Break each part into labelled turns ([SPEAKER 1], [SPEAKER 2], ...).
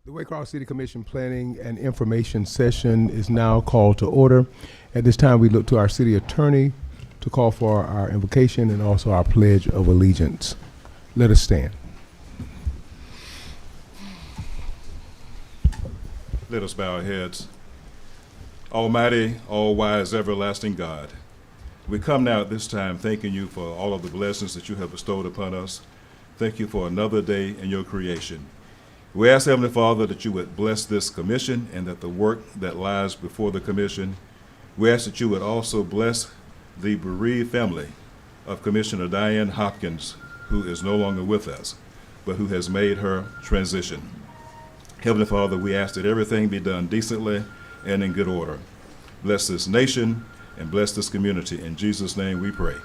[SPEAKER 1] The Waycross City Commission Planning and Information Session is now called to order. At this time, we look to our city attorney to call for our invocation and also our pledge of allegiance. Let us stand.
[SPEAKER 2] Let us bow our heads. Almighty, all-wise, everlasting God, we come now at this time thanking you for all of the blessings that you have bestowed upon us. Thank you for another day in your creation. We ask, Heavenly Father, that you would bless this commission and that the work that lies before the commission. We ask that you would also bless the bereaved family of Commissioner Diane Hopkins, who is no longer with us, but who has made her transition. Heavenly Father, we ask that everything be done decently and in good order. Bless this nation and bless this community. In Jesus' name we pray.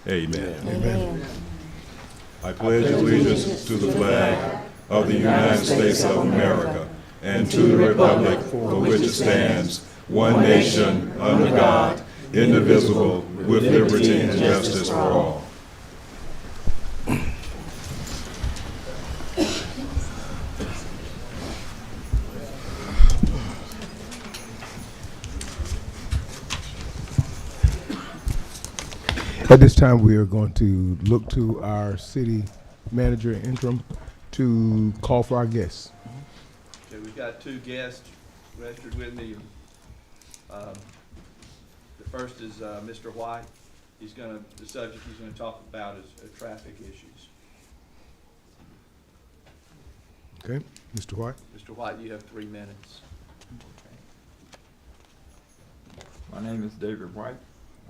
[SPEAKER 2] Amen.
[SPEAKER 1] Amen.
[SPEAKER 2] I pledge allegiance to the flag of the United States of America and to the republic for which it stands, one nation, under God, indivisible, with liberty and justice for all.
[SPEAKER 1] At this time, we are going to look to our city manager interim to call for our guests.
[SPEAKER 3] Okay, we've got two guests registered with me. The first is Mr. White. The subject he's gonna talk about is traffic issues.
[SPEAKER 1] Okay, Mr. White.
[SPEAKER 3] Mr. White, you have 3 minutes.
[SPEAKER 4] My name is David White.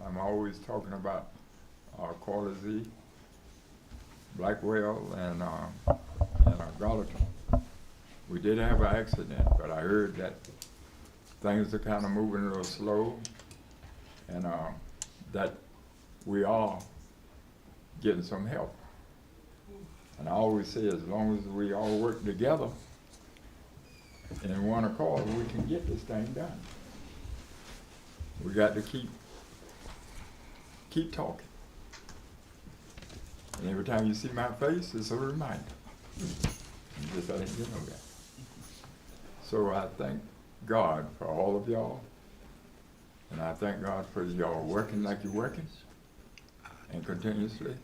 [SPEAKER 4] I'm always talking about Quality, Blackwell, and Gallatin. We did have an accident, but I heard that things are kind of moving a little slow, and that we are getting some help. And I always say, as long as we all work together in one accord, we can get this thing done. We got to keep talking. And every time you see my face, it's a reminder. Just letting you know that. So I thank God for all of y'all. And I thank God for y'all working like you're working and continuously.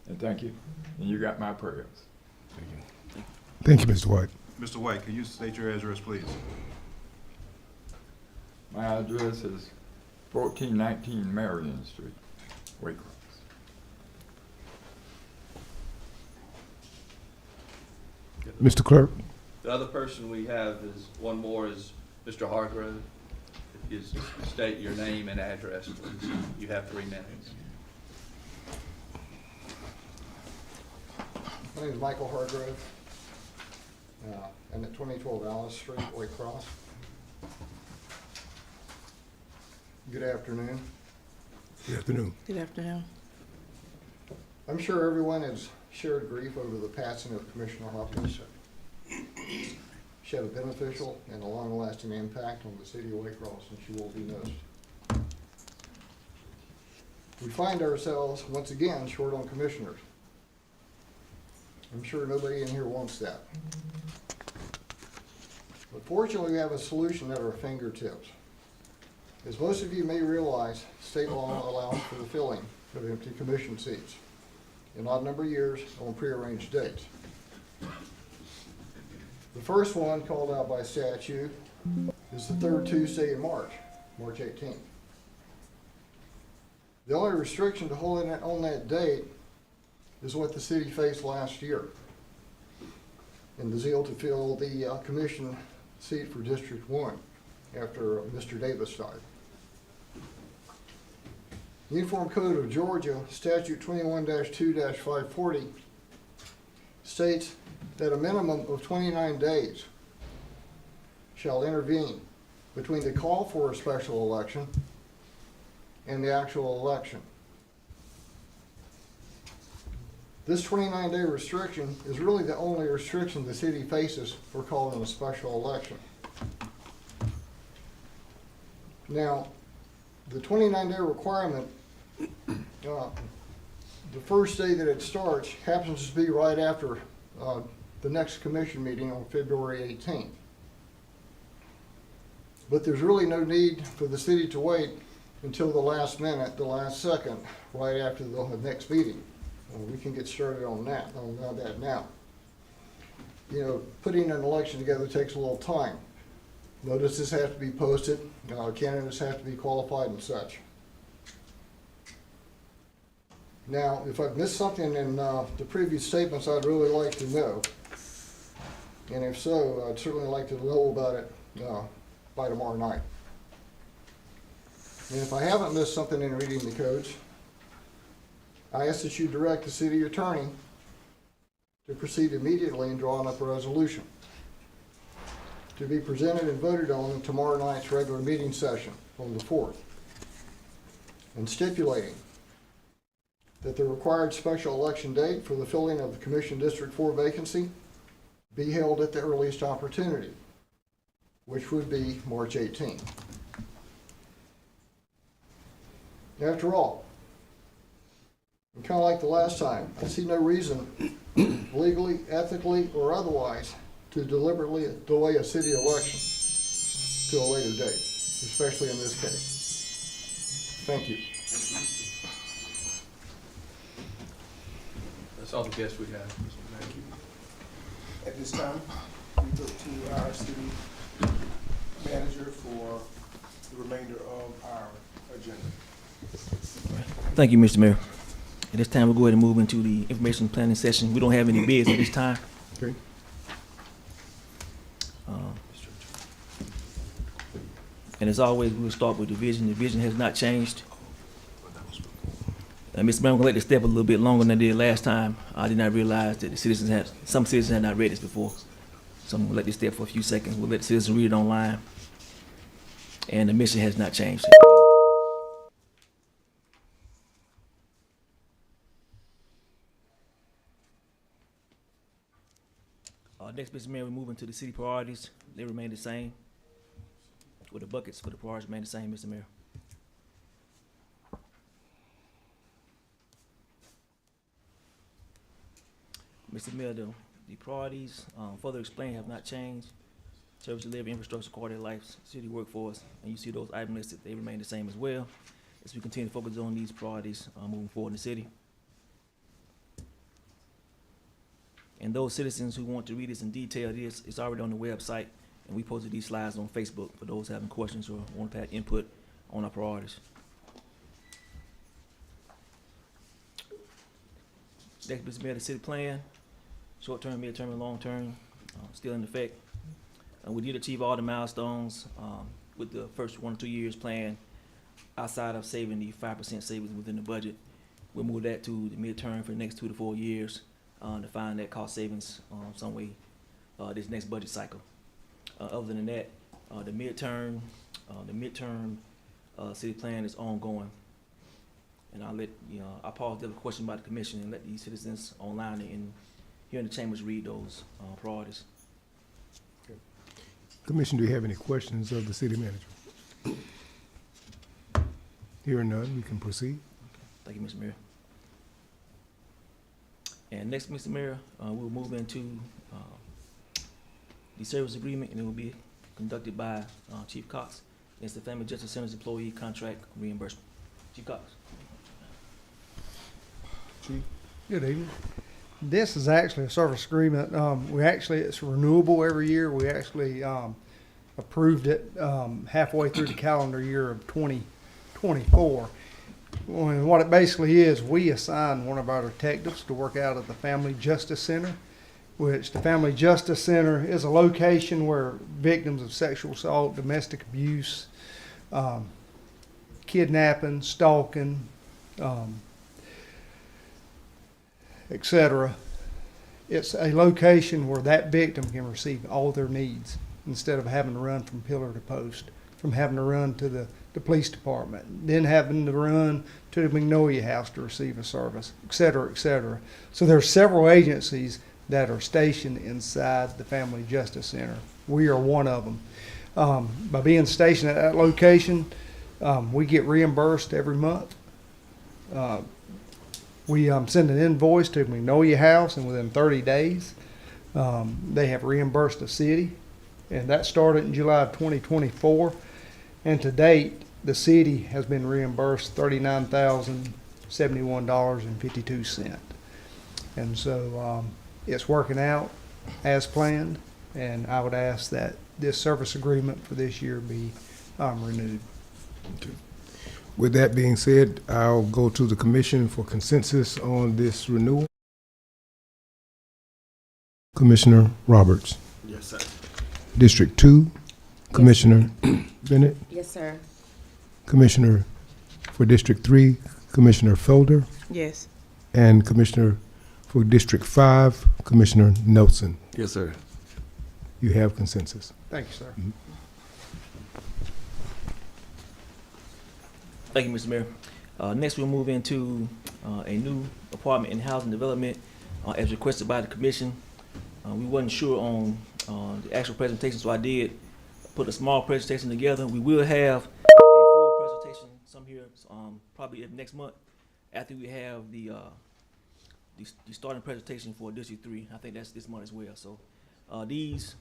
[SPEAKER 4] And thank you. And you got my prayers.
[SPEAKER 1] Thank you. Thank you, Mr. White.
[SPEAKER 2] Mr. White, can you state your address, please?
[SPEAKER 4] My address is 1419 Marion Street, Waycross.
[SPEAKER 1] Mr. Clerk.
[SPEAKER 3] The other person we have is Mr. Hargrove. If you just state your name and address, please. You have 3 minutes.
[SPEAKER 5] My name is Michael Hargrove. I'm at 2012 Alice Street, Waycross. Good afternoon.
[SPEAKER 1] Good afternoon.
[SPEAKER 6] Good afternoon.
[SPEAKER 5] I'm sure everyone has shared grief over the passing of Commissioner Hopkins. She had a beneficial and a long-lasting impact on the city of Waycross, and she will be missed. We find ourselves, once again, short on commissioners. I'm sure nobody in here wants that. But fortunately, we have a solution at our fingertips. As most of you may realize, state law allows for the filling of empty commission seats in odd number of years on prearranged dates. The first one called out by statute is the third Tuesday in March 18th. The only restriction to holding it on that date is what the city faced last year in the zeal to fill the commission seat for District 1 after Mr. Davis died. Uniform Code of Georgia, Statute 21-2-540, states that a minimum of 29 days shall intervene between the call for a special election and the actual election. This 29-day restriction is really the only restriction the city faces for calling a special election. Now, the 29-day requirement, the first day that it starts happens to be right after the next commission meeting on February 18th. But there's really no need for the city to wait until the last minute, the last second, right after the next meeting. We can get started on that now. You know, putting an election together takes a little time. Notices have to be posted, candidates have to be qualified and such. Now, if I've missed something in the previous statements, I'd really like to know. And if so, I'd certainly like to know about it by tomorrow night. And if I haven't missed something in reading the codes, I ask that you direct the city attorney to proceed immediately in drawing up a resolution to be presented and voted on in tomorrow night's regular meeting session on the 4th, and stipulating that the required special election date for the filling of the Commission District 4 vacancy be held at the earliest opportunity, which would be March 18th. After all, and kind of like the last time, I see no reason, legally, ethically, or otherwise, to deliberately delay a city election to a later date, especially in this case. Thank you.
[SPEAKER 3] That's all the guests we have. Thank you.
[SPEAKER 1] At this time, we look to our city manager for the remainder of our agenda.
[SPEAKER 6] Thank you, Mr. Mayor. At this time, we'll go ahead and move into the information planning session. We don't have any bids at this time.
[SPEAKER 1] Okay.
[SPEAKER 6] And as always, we'll start with the vision. The vision has not changed. Mr. Mayor, I'm gonna let this step a little bit longer than I did last time. I did not realize that some citizens had not read this before. So I'm gonna let this step for a few seconds. We'll let the citizens read it online. And the mission has not changed. Next, Mr. Mayor, we're moving to the city priorities. They remain the same. With the buckets for the priorities remain the same, Mr. Mayor. Mr. Mayor, the priorities, further explained, have not changed. Service delivery, infrastructure, quality of life, city workforce, and you see those items listed, they remain the same as well. As we continue to focus on these priorities moving forward in the city. And those citizens who want to read this in detail, it's already on the website, and we posted these slides on Facebook for those having questions or want to have input on our priorities. Next, Mr. Mayor, the city plan, short-term, mid-term, and long-term, still in effect. We did achieve all the milestones with the first 1 or 2 years plan. Outside of saving the 5% savings within the budget, we'll move that to the midterm for the next 2 to 4 years to find that cost savings some way this next budget cycle. Other than that, the midterm city plan is ongoing. And I'll pause there for question about the commission and let these citizens online and here in the chambers read those priorities.
[SPEAKER 1] Okay. Commission, do you have any questions of the city manager? Hearing none, we can proceed.
[SPEAKER 6] Thank you, Mr. Mayor. And next, Mr. Mayor, we'll move into the service agreement, and it will be conducted by Chief Cox. It's the Family Justice Center's employee contract reimbursement. Chief Cox.
[SPEAKER 1] Chief?
[SPEAKER 7] Good evening. This is actually a service agreement. It's renewable every year. We actually approved it halfway through the calendar year of 2024. And what it basically is, we assign one of our detectives to work out of the Family Justice Center, which the Family Justice Center is a location where victims of sexual assault, domestic abuse, kidnapping, stalking, etc. It's a location where that victim can receive all their needs instead of having to run from pillar to post, from having to run to the police department, then having to run to the Magnolia House to receive a service, et cetera, et cetera. So there are several agencies that are stationed inside the Family Justice Center. We are one of them. By being stationed at that location, we get reimbursed every month. We send an invoice to Magnolia House, and within 30 days, They have reimbursed the city, and that started in July of 2024. And to date, the city has been reimbursed $39,071.52. And so it's working out as planned, and I would ask that this service agreement for this year be renewed.
[SPEAKER 1] With that being said, I'll go to the commission for consensus on this renewal. Commissioner Roberts.
[SPEAKER 8] Yes, sir.
[SPEAKER 1] District 2, Commissioner Bennett.
[SPEAKER 9] Yes, sir.
[SPEAKER 1] Commissioner for District 3, Commissioner Felder.
[SPEAKER 9] Yes.
[SPEAKER 1] And Commissioner for District 5, Commissioner Nelson.
[SPEAKER 8] Yes, sir.
[SPEAKER 1] You have consensus.
[SPEAKER 7] Thank you, sir.
[SPEAKER 6] Thank you, Mr. Mayor. Next, we'll move into a new apartment and housing development as requested by the commission. We wasn't sure on the actual presentation, so I did put a small presentation together. We will have a full presentation some here probably next month after we have the starting presentation for District 3. I think that's this month as well. So these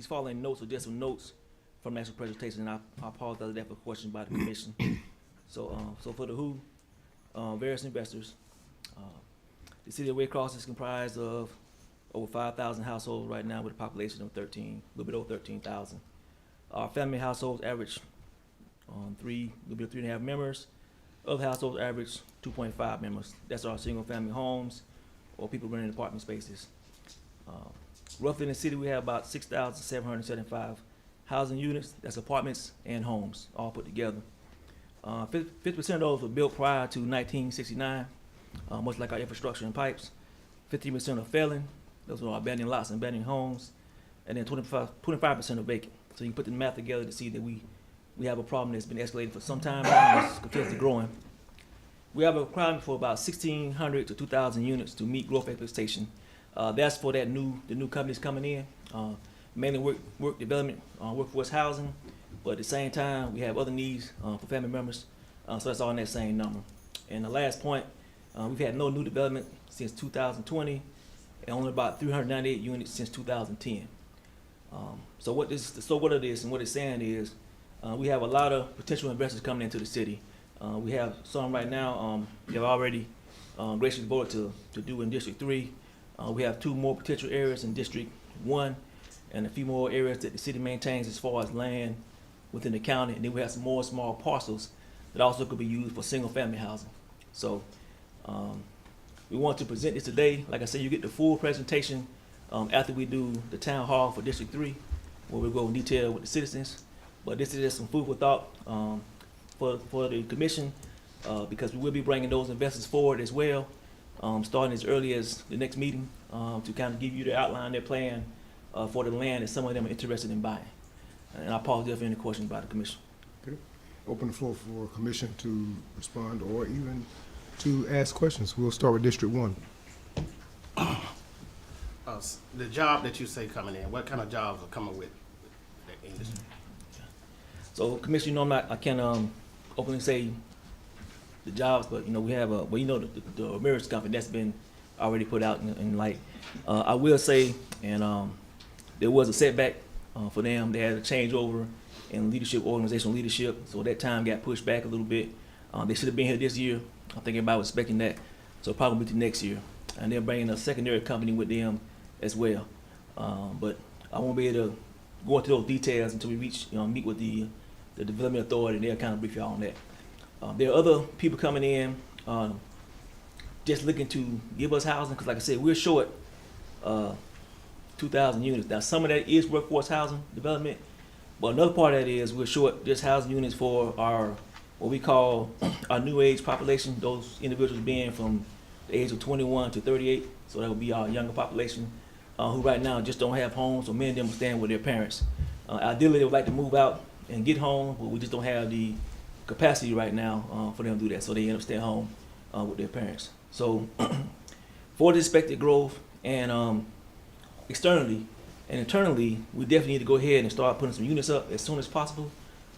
[SPEAKER 6] following notes are just some notes from the actual presentation, and I apologize for questions by the commission. So for the WHO, various investors, the city of Waycross is comprised of over 5,000 households right now with a population of a little bit over 13,000. Our family households average a little bit of 3.5 members. Other households average 2.5 members. That's our single family homes or people renting apartment spaces. Roughly in the city, we have about 6,775 housing units. That's apartments and homes all put together. 50% of those were built prior to 1969, much like our infrastructure and pipes. 15% are failing. Those are our abandoned lots and abandoned homes. And then 25% are vacant. So you can put the math together to see that we have a problem that's been escalating for some time now and it's continuously growing. We have a requirement for about 1,600 to 2,000 units to meet growth expectation. That's for the new companies coming in, mainly work development, workforce housing. But at the same time, we have other needs for family members, so that's all in that same number. And the last point, we've had no new development since 2020, and only about 398 units since 2010. So what it is and what it's saying is, we have a lot of potential investors coming into the city. We have some right now we have already graciously voted to do in District 3. We have 2 more potential areas in District 1, and a few more areas that the city maintains as far as land within the county, and then we have some more small parcels that also could be used for single-family housing. So we want to present this today. Like I said, you get the full presentation after we do the town hall for District 3, where we go in detail with the citizens. But this is just some food for thought for the commission, because we will be bringing those investors forward as well, starting as early as the next meeting to kind of give you the outline, their plan for the land that some of them are interested in buying. And I apologize for any questions by the commission.
[SPEAKER 1] Okay. Open the floor for commission to respond or even to ask questions. We'll start with District 1.
[SPEAKER 8] The job that you say coming in, what kind of jobs are coming with the industry?
[SPEAKER 6] So, Commissioner, I can't openly say the jobs, but we have the marriage company that's been already put out in light. I will say, and there was a setback for them. They had a changeover in leadership, organizational leadership, so that time got pushed back a little bit. They should have been here this year. I think everybody was expecting that, so probably to next year. And they're bringing a secondary company with them as well. But I won't be able to go into those details until we meet with the development authority, and they'll kind of brief y'all on that. There are other people coming in just looking to give us housing, because like I said, we're short 2,000 units. Now, some of that is workforce housing development, but another part of that is we're short just housing units for our, what we call our new age population, those individuals being from the age of 21 to 38, so that would be our younger population, who right now just don't have homes, so many of them are staying with their parents. Ideally, they would like to move out and get home, but we just don't have the capacity right now for them to do that, so they end up staying home with their parents. So for the expected growth and externally and internally, we definitely need to go ahead and start putting some units up as soon as possible.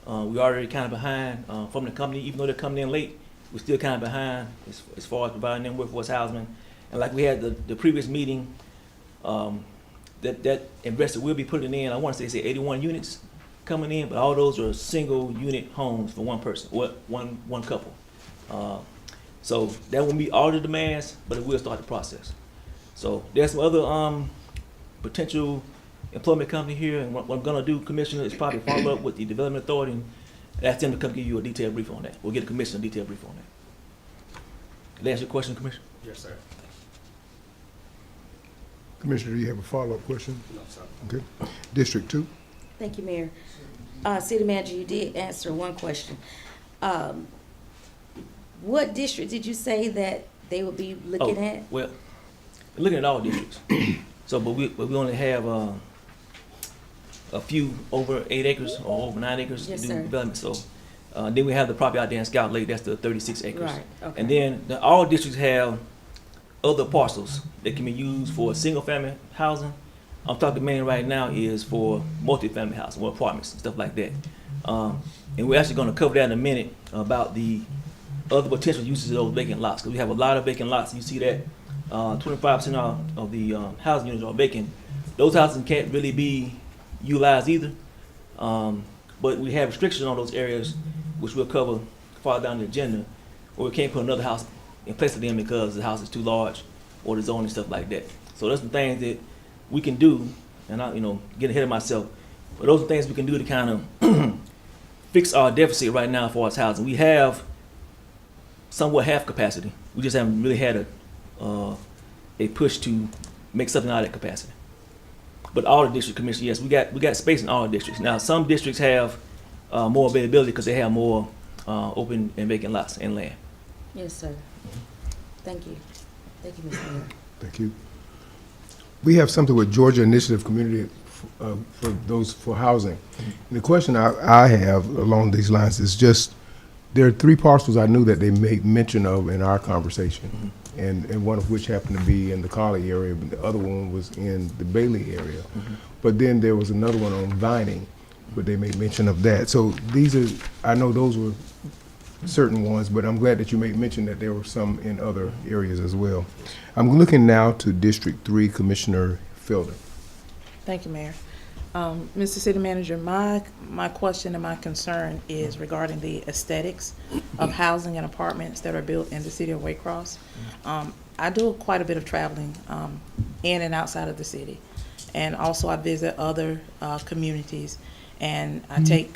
[SPEAKER 6] We're already kind of behind from the company, even though they're coming in late, we're still kind of behind as far as providing them workforce housing. And like we had the previous meeting, that investor will be putting in, I want to say 81 units coming in, but all those are single unit homes for one person, one couple. So that won't meet all the demands, but it will start the process. So there's some other potential employment company here, and what I'm gonna do, Commissioner, is probably follow up with the Development Authority and ask them to come give you a detailed brief on that. We'll get the Commissioner a detailed brief on that. Did that answer your question, Commissioner?
[SPEAKER 8] Yes, sir.
[SPEAKER 1] Commissioner, do you have a follow-up question?
[SPEAKER 8] No, sir.
[SPEAKER 1] Okay. District 2?
[SPEAKER 9] Thank you, Mayor. City Manager, you did answer one question. What district did you say that they would be looking at?
[SPEAKER 6] Well, we're looking at all districts. So, but we only have a few over 8 acres or over 9 acres to
[SPEAKER 9] Yes,
[SPEAKER 6] do
[SPEAKER 9] sir.
[SPEAKER 6] development. So, then we have the property out there in Scout Lake. That's the 36 acres.
[SPEAKER 9] Right, okay.
[SPEAKER 6] And then all districts have other parcels that can be used for single-family housing. I'm talking mainly right now is for multi-family housing, or apartments and stuff like that. And we're actually going to cover that in a minute about the other potential uses of those vacant lots, because we have a lot of vacant lots. You see that 25% of the housing units are vacant. Those houses can't really be utilized either, but we have restrictions on those areas, which we'll cover farther down the agenda, where we can't put another house in place of them because the house is too large or the zoning and stuff like that. So there's some things that we can do, and I, get ahead of myself, but those are things we can do to kind of fix our deficit right now for our housing. We have somewhat half capacity. We just haven't really had a push to make something out of that capacity. But all the district commissioners, yes, we got space in all the districts. Now, some districts have more availability because they have more open and vacant lots and land.
[SPEAKER 9] Yes, sir. Thank you. Thank you, Mr. Mayor.
[SPEAKER 1] Thank you. We have something with Georgia Initiative Community for housing. And the question I have along these lines is just, there are 3 parcels I knew that they made mention of in our conversation, and one of which happened to be in the Collie area, but the other one was in the Bailey area. But then there was another one on Vining, but they made mention of that. So these are, I know those were certain ones, but I'm glad that you made mention that there were some in other areas as well. I'm looking now to District 3, Commissioner Felder.
[SPEAKER 10] Thank you, Mayor. Mr. City Manager, my question and my concern is regarding the aesthetics of housing and apartments that are built in the city of Waycross. I do quite a bit of traveling in and outside of the city, and also I visit other communities, and I take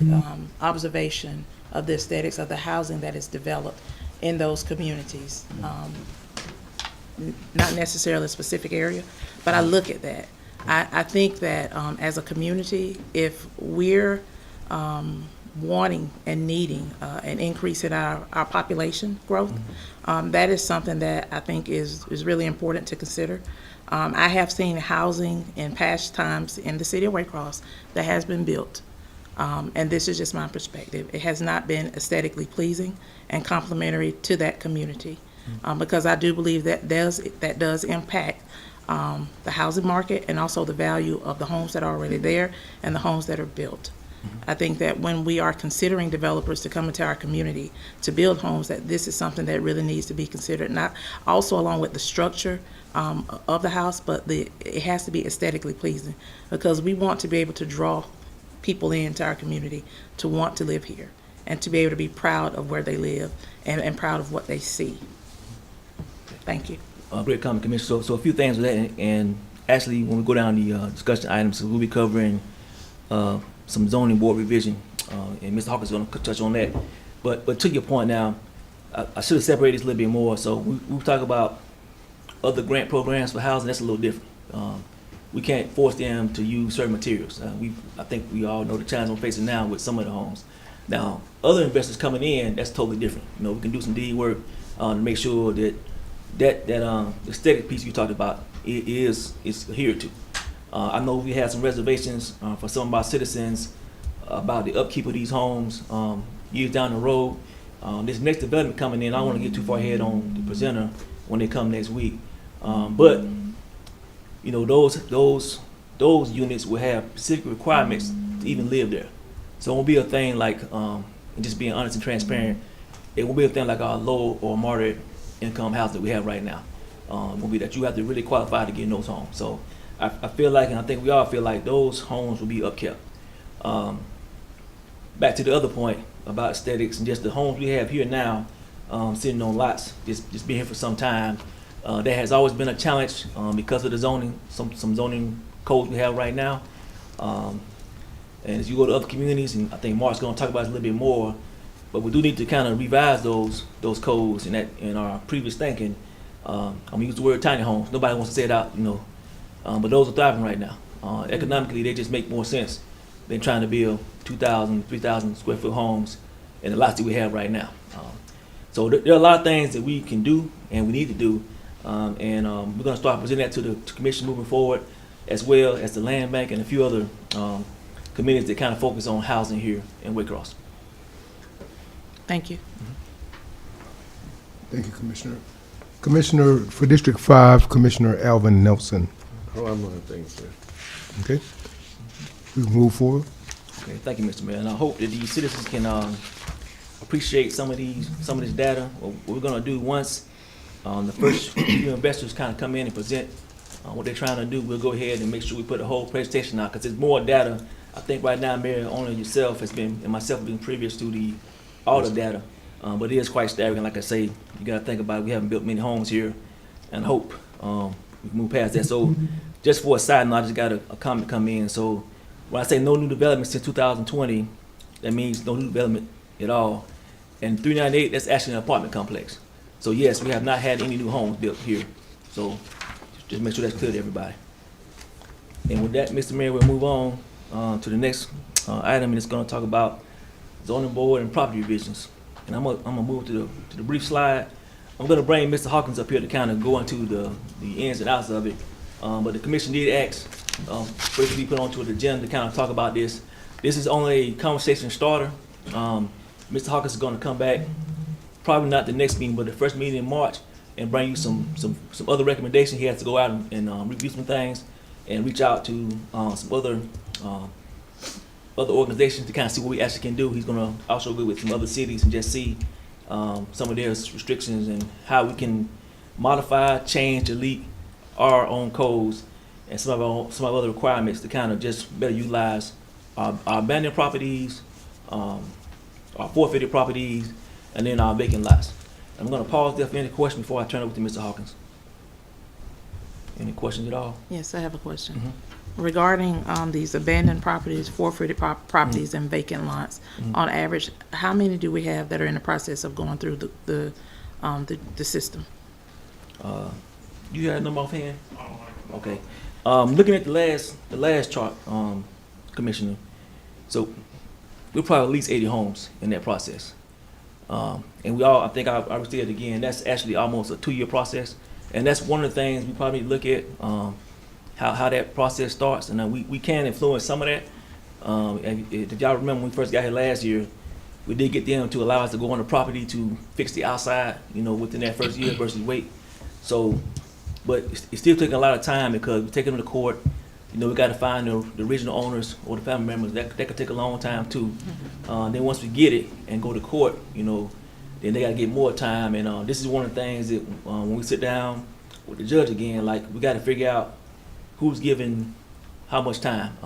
[SPEAKER 10] observation of the aesthetics of the housing that is developed in those communities. Not necessarily a specific area, but I look at that. I think that as a community, if we're wanting and needing an increase in our population growth, that is something that I think is really important to consider. I have seen housing in past times in the city of Waycross that has been built, and this is just my perspective. It has not been aesthetically pleasing and complementary to that community, because I do believe that does impact the housing market and also the value of the homes that are already there and the homes that are built. I think that when we are considering developers to come into our community to build homes, that this is something that really needs to be considered, not also along with the structure of the house, but it has to be aesthetically pleasing, because we want to be able to draw people into our community to want to live here and to be able to be proud of where they live and proud of what they see. Thank you.
[SPEAKER 6] Great comment, Commissioner. So a few things with that, and actually, when we go down the discussion items, we'll be covering some zoning board revision, and Mr. Hawkins is going to touch on that. But to your point now, I should have separated this a little bit more. So we talk about other grant programs for housing. That's a little different. We can't force them to use certain materials. I think we all know the challenge we're facing now with some of the homes. Now, other investors coming in, that's totally different. We can do some deed work to make sure that aesthetic piece you talked about is adhered to. I know we had some reservations for some of our citizens about the upkeep of these homes years down the road. This next development coming in, I don't want to get too far ahead on the presenter when they come next week. But those units will have specific requirements to even live there. So it won't be a thing like, and just being honest and transparent, it won't be a thing like our low or moderate income house that we have right now. Will be that you have to really qualify to get in those homes. So I feel like, and I think we all feel like those homes will be upkept. Back to the other point about aesthetics and just the homes we have here now, sitting on lots, just being here for some time. That has always been a challenge because of the zoning, some zoning codes we have right now. And as you go to other communities, and I think Mark's going to talk about it a little bit more, but we do need to kind of revise those codes in our previous thinking. I'm gonna use the word tiny homes. Nobody wants to say it out, but those are thriving right now. Economically, they just make more sense than trying to build 2,000, 3,000 square foot homes in the lots that we have right now. So there are a lot of things that we can do and we need to do, and we're going to start presenting that to the commission moving forward, as well as the land bank and a few other committees that kind of focus on housing here in Waycross.
[SPEAKER 10] Thank you.
[SPEAKER 1] Thank you, Commissioner. Commissioner for District 5, Commissioner Alvin Nelson.
[SPEAKER 11] Oh, I'm on things, sir.
[SPEAKER 1] Okay. We can move forward.
[SPEAKER 6] Okay, thank you, Mr. Mayor. And I hope that these citizens can appreciate some of this data. What we're gonna do once the first few investors kind of come in and present what they're trying to do, we'll go ahead and make sure we put a whole presentation out, because there's more data. I think right now, Mayor, only yourself and myself have been previous to all the data. But it is quite staggering. Like I say, you gotta think about it. We haven't built many homes here, and I hope we can move past that. So just for a side note, I just got a comment come in. So when I say no new development since 2020, that means no new development at all. And 398, that's actually an apartment complex. So yes, we have not had any new homes built here. So just make sure that's clear to everybody. And with that, Mr. Mayor, we'll move on to the next item, and it's going to talk about zoning board and property revisions. And I'm gonna move to the brief slide. I'm gonna bring Mr. Hawkins up here to kind of go into the ins and outs of it. But the commission did ask for it to be put onto the agenda to kind of talk about this. This is only a conversation starter. Mr. Hawkins is gonna come back, probably not the next meeting, but the first meeting in March, and bring you some other recommendations. He has to go out and review some things and reach out to some other organizations to kind of see what we actually can do. He's gonna also go with some other cities and just see some of their restrictions and how we can modify, change, delete our own codes and some of other requirements to kind of just better utilize our abandoned properties, our forfeited properties, and then our vacant lots. I'm gonna pause there for any questions before I turn it over to Mr. Hawkins. Any questions at all?
[SPEAKER 10] Yes, I have a question.
[SPEAKER 6] Mm-hmm.
[SPEAKER 10] Regarding these abandoned properties, forfeited properties, and vacant lots, on average, how many do we have that are in the process of going through the system?
[SPEAKER 6] You had a number offhand? Okay. Looking at the last chart, Commissioner, so we're probably at least 80 homes in that process. And I think I would say it again, that's actually almost a 2-year process. And that's one of the things we probably look at, how that process starts, and we can influence some of that. If y'all remember when we first got here last year, we did get them to allow us to go on the property to fix the outside, within that first year versus wait. So, but it's still taking a lot of time because we take them to court. We got to find the original owners or the family members. That could take a long time too. Then once we get it and go to court, then they got to get more time. And this is one of the things that when we sit down with the judge again, like we got to figure out who's given how much time.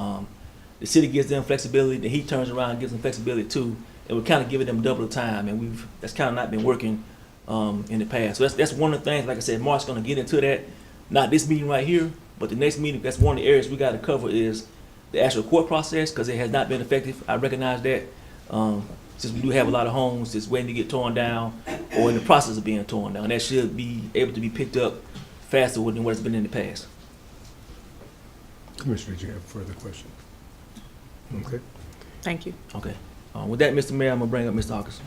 [SPEAKER 6] The city gives them flexibility, then he turns around and gives them flexibility too, and we're kind of giving them double the time, and that's kind of not been working in the past. So that's one of the things, like I said, Mark's going to get into that, not this meeting right here, but the next meeting. That's one of the areas we got to cover is the actual court process, because it has not been effective. I recognize that, since we do have a lot of homes that's waiting to get torn down or in the process of being torn down. That should be able to be picked up faster than what it's been in the past.
[SPEAKER 1] Commissioner, do you have a further question? Okay.
[SPEAKER 10] Thank you.
[SPEAKER 6] Okay. With that, Mr. Mayor, I'm going to bring up Mr. Hawkins.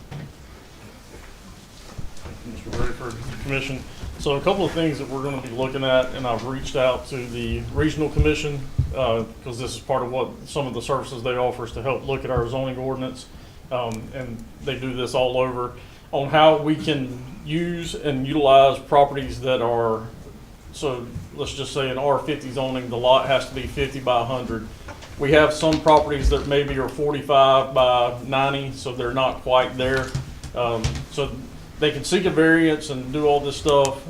[SPEAKER 12] Mr. Bradford, Commission. So a couple of things that we're going to be looking at, and I've reached out to the Regional Commission because this is part of what some of the services they offer is to help look at our zoning ordinance, and they do this all over, on how we can use and utilize properties that are, so let's just say in R50 zoning, the lot has to be 50 by 100. We have some properties that maybe are 45 by 90, so they're not quite there. So they can seek a variance and do all this stuff,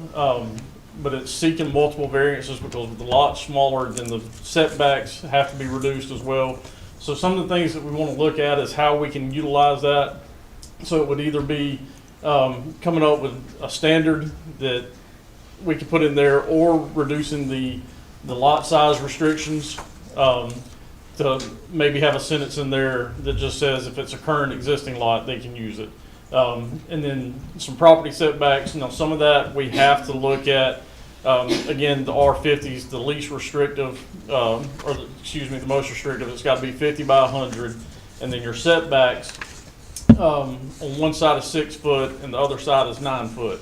[SPEAKER 12] but it's seeking multiple variances because the lot's smaller, then the setbacks have to be reduced as well. So some of the things that we want to look at is how we can utilize that. So it would either be coming up with a standard that we could put in there, or reducing the lot size restrictions, to maybe have a sentence in there that just says if it's a current existing lot, they can use it. And then some property setbacks. Now, some of that we have to look at. Again, the R50 is the least restrictive, the most restrictive. It's got to be 50 by 100. And then your setbacks, on one side is 6 foot and the other side is 9 foot.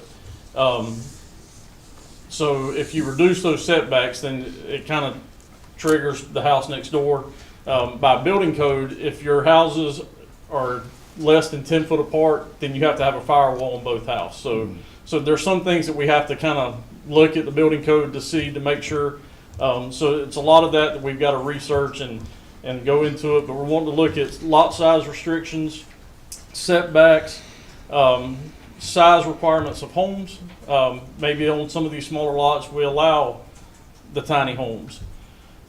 [SPEAKER 12] So if you reduce those setbacks, then it kind of triggers the house next door. By building code, if your houses are less than 10 foot apart, then you have to have a firewall on both houses. So there's some things that we have to kind of look at the building code to see, to make sure. So it's a lot of that we've got to research and go into it. But we're wanting to look at lot size restrictions, setbacks, size requirements of homes. Maybe on some of these smaller lots, we allow the tiny homes.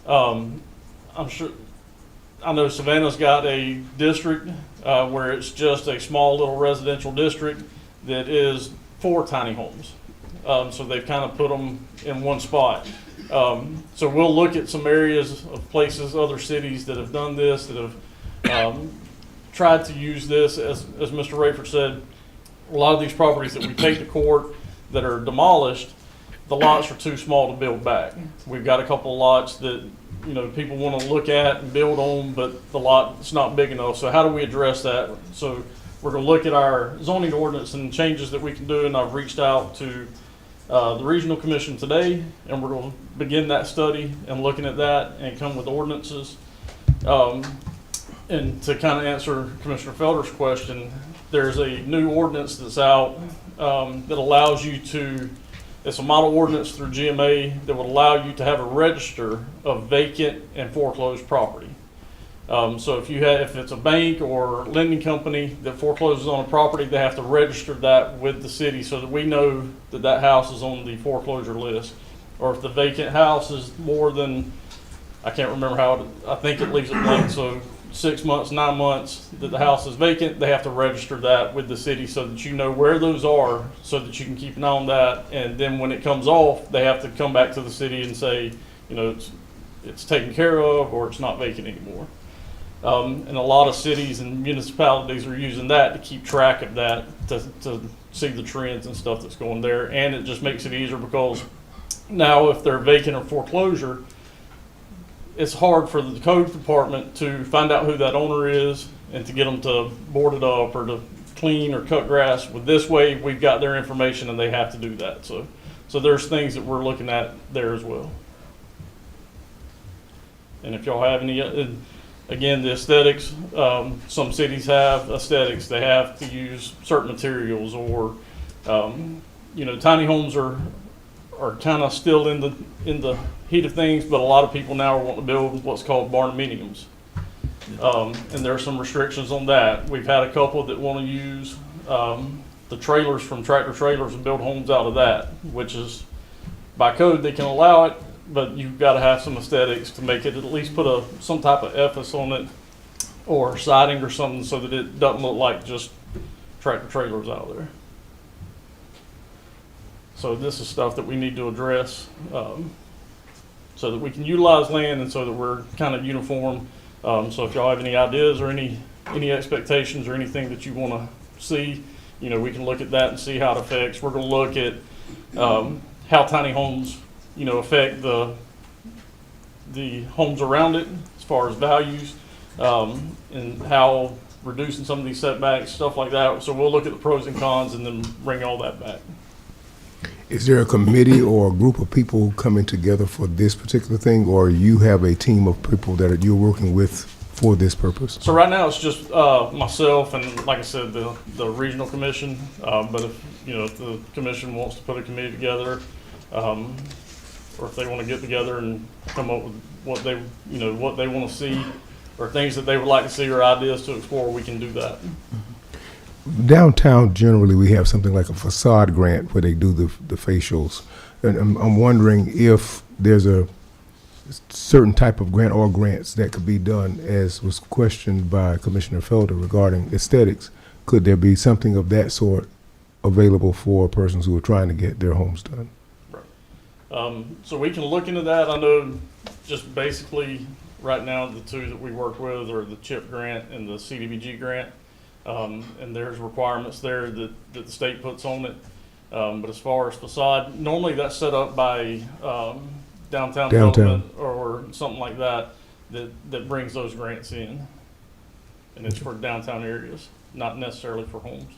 [SPEAKER 12] I know Savannah's got a district where it's just a small little residential district that is 4 tiny homes. So they've kind of put them in one spot. So we'll look at some areas of places, other cities that have done this, that have tried to use this. As Mr. Rayford said, a lot of these properties that we take to court that are demolished, the lots are too small to build back. We've got a couple of lots that, you know, people want to look at and build on, but the lot's not big enough. So how do we address that? So we're going to look at our zoning ordinance and changes that we can do, and I've reached out to the Regional Commission today, and we're going to begin that study and looking at that and come with ordinances. And to kind of answer Commissioner Felder's question, there's a new ordinance that's out that allows you to, it's a model ordinance through GMA that would allow you to have a register of vacant and foreclosed property. So if it's a bank or lending company that forecloses on a property, they have to register that with the city so that we know that that house is on the foreclosure list. Or if the vacant house is more than, I can't remember I think it leaves it blank, so 6 months, 9 months that the house is vacant, they have to register that with the city so that you know where those are, so that you can keep an eye on that. And then when it comes off, they have to come back to the city and say, you know, it's taken care of, or it's not vacant anymore. And a lot of cities and municipalities are using that to keep track of that, to see the trends and stuff that's going there. And it just makes it easier because now if they're vacant or foreclosure, it's hard for the code department to find out who that owner is and to get them to board it up or to clean or cut grass. With this way, we've got their information and they have to do that. So there's things that we're looking at there as well. And if y'all have any, again, the aesthetics, some cities have aesthetics. They have to use certain materials, or, you know, tiny homes are kind of still in the heat of things, but a lot of people now are wanting to build what's called barndominiums. And there are some restrictions on that. We've had a couple that want to use the trailers from tractor trailers and build homes out of that, which is, by code, they can allow it, but you've got to have some aesthetics to make it, at least put some type of ephes on it or siding or something so that it doesn't look like just tractor trailers out there. So this is stuff that we need to address so that we can utilize land and so that we're kind of uniform. So if y'all have any ideas or any expectations or anything that you want to see, you know, we can look at that and see how it affects. We're going to look at how tiny homes, you know, affect the homes around it as far as values, and how reducing some of these setbacks, stuff like that. So we'll look at the pros and cons and then bring all that back.
[SPEAKER 1] Is there a committee or a group of people coming together for this particular thing, or you have a team of people that you're working with for this purpose?
[SPEAKER 12] So right now it's just myself and, like I said, the regional commission. But if the commission wants to put a committee together, or if they want to get together and come up with what they want to see, or things that they would like to see or ideas to explore, we can do that.
[SPEAKER 1] Downtown, generally, we have something like a facade grant where they do the facials. And I'm wondering if there's a certain type of grant or grants that could be done, as was questioned by Commissioner Felder regarding aesthetics. Could there be something of that sort available for persons who are trying to get their homes done?
[SPEAKER 12] So we can look into that. I know just basically right now the two that we work with are the CHIP grant and the CDBG grant. And there's requirements there that the state puts on it. But as far as facade, normally that's set up by downtown development or something like that that brings those grants in. And it's for downtown areas, not necessarily for homes.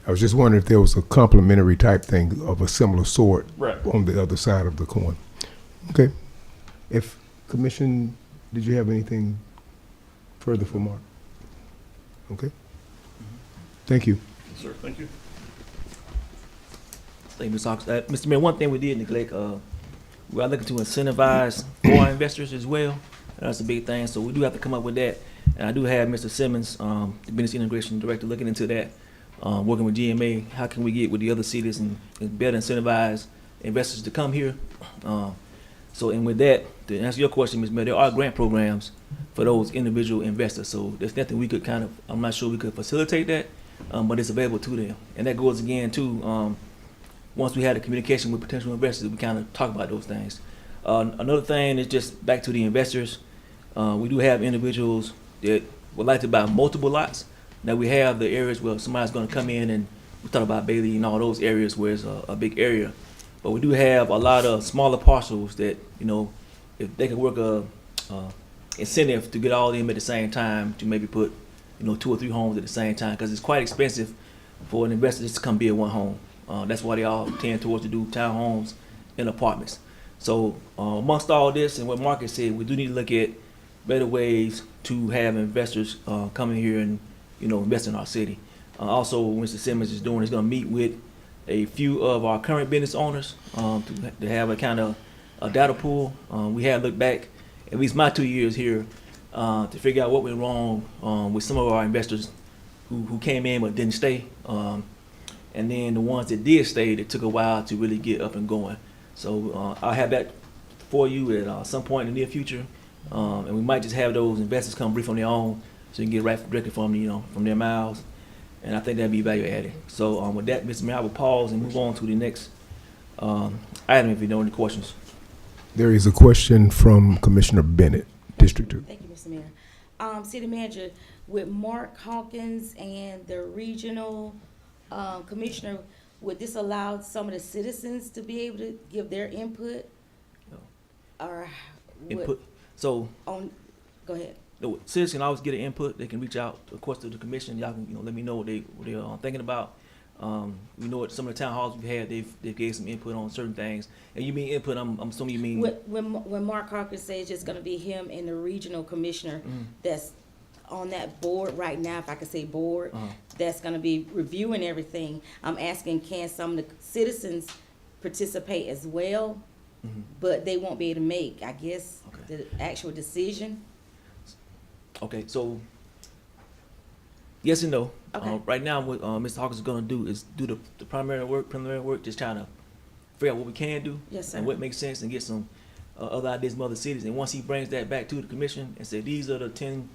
[SPEAKER 1] I was just wondering if there was a complementary type thing of a similar sort
[SPEAKER 12] Right.
[SPEAKER 1] on the other side of the coin. Okay. If Commission, did you have anything further for Mark? Okay. Thank you.
[SPEAKER 12] Yes, sir. Thank you.
[SPEAKER 6] Thank you, Ms. Hawkins. Mr. Mayor, one thing we did neglect, we are looking to incentivize foreign investors as well. That's a big thing, so we do have to come up with that. And I do have Mr. Simmons, the Business Integration Director, looking into that, working with GMA. How can we get with the other cities and better incentivize investors to come here? And with that, to answer your question, Ms. Mayor, there are grant programs for those individual investors. So there's nothing we could I'm not sure we could facilitate that, but it's available to them. And that goes again to, once we had a communication with potential investors, we kind of talk about those things. Another thing is just back to the investors. We do have individuals that would like to buy multiple lots. Now we have the areas where somebody's going to come in, and we talk about Bailey and all those areas where it's a big area. But we do have a lot of smaller parcels that, if they can work a incentive to get all of them at the same time, to maybe put, 2 or 3 homes at the same time, because it's quite expensive for an investor just to come build one home. That's why they all tend towards to do townhomes and apartments. So amongst all this and what Mark has said, we do need to look at better ways to have investors come in here and invest in our city. Also, what Mr. Simmons is doing is going to meet with a few of our current business owners to have a kind of a data pool. We have looked back, at least my 2 years here, to figure out what went wrong with some of our investors who came in but didn't stay. And then the ones that did stay, it took a while to really get up and going. So I'll have that for you at some point in the near future. And we might just have those investors come brief on their own, so you can get right directly from their mouths. And I think that'd be value added. So with that, Mr. Mayor, I will pause and move on to the next item if you know any questions.
[SPEAKER 1] There is a question from Commissioner Bennett, District 2.
[SPEAKER 9] Thank you, Mr. Mayor. City Manager, with Mark Hawkins and the regional commissioner, would this allow some of the citizens to be able to give their input?
[SPEAKER 6] No.
[SPEAKER 9] Or
[SPEAKER 6] Input. So
[SPEAKER 9] go ahead.
[SPEAKER 6] the citizens can always get an input. They can reach out, of course, to the commission. Y'all can let me know what they're thinking about. We know what some of the town halls we've had, they've gave some input on certain things. And you mean input? I'm assuming you mean
[SPEAKER 9] When Mark Hawkins says it's just going to be him and the regional commissioner that's on that board right now, if I could say board, that's going to be reviewing everything. I'm asking, can some of the citizens participate as well? But they won't be able to make, I guess, the actual decision.
[SPEAKER 6] Okay, so yes and no.
[SPEAKER 9] Okay.
[SPEAKER 6] Right now, what Mr. Hawkins is going to do is do the preliminary work, just trying to figure out what we can do
[SPEAKER 9] Yes, sir.
[SPEAKER 6] and what makes sense, and get some other ideas from other cities. And once he brings that back to the commission and say these are the 10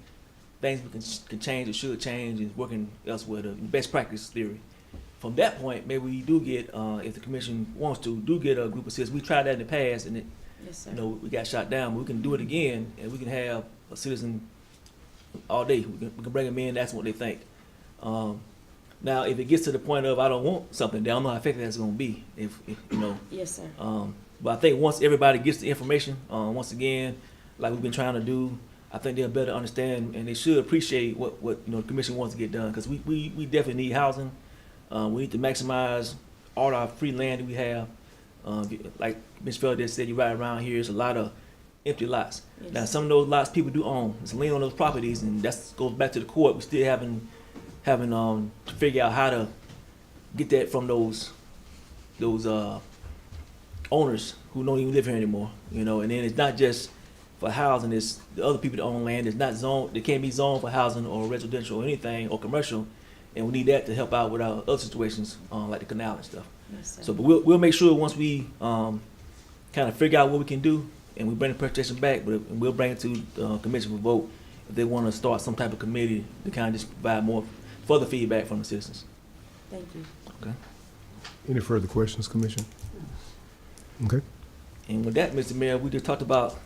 [SPEAKER 6] things we can change or should change is working elsewhere, the best practice theory. From that point, maybe we do get, if the commission wants to, do get a group of citizens. We tried that in the past, and
[SPEAKER 9] Yes, sir.
[SPEAKER 6] we got shot down. But we can do it again, and we can have a citizen all day. We can bring them in. That's what they think. Now, if it gets to the point of I don't want something, then I don't know how effective that's going to be. If
[SPEAKER 9] Yes, sir.
[SPEAKER 6] but I think once everybody gets the information, once again, like we've been trying to do, I think they'll better understand, and they should appreciate what the commission wants to get done, because we definitely need housing. We need to maximize all our free land that we have. Like Ms. Felder just said, you ride around here, there's a lot of empty lots.
[SPEAKER 9] Yes.
[SPEAKER 6] Now, some of those lots people do own. There's a lien on those properties, and that goes back to the court. We still having to figure out how to get that from those owners who don't even live here anymore. And then it's not just for housing, it's the other people that own land. It's not zoned, they can't be zoned for housing or residential or anything or commercial and we need that to help out with our other situations, like the canal and stuff.
[SPEAKER 9] Yes, sir.
[SPEAKER 6] So, but we'll make sure once we kind of figure out what we can do, and we bring the presentation back, but we'll bring it to the commission for vote if they want to start some type of committee to kind of just provide more further feedback from the citizens.
[SPEAKER 9] Thank you.
[SPEAKER 6] Okay.
[SPEAKER 1] Any further questions, Commission? Okay.
[SPEAKER 6] And with that, Mr. Mayor, we just talked about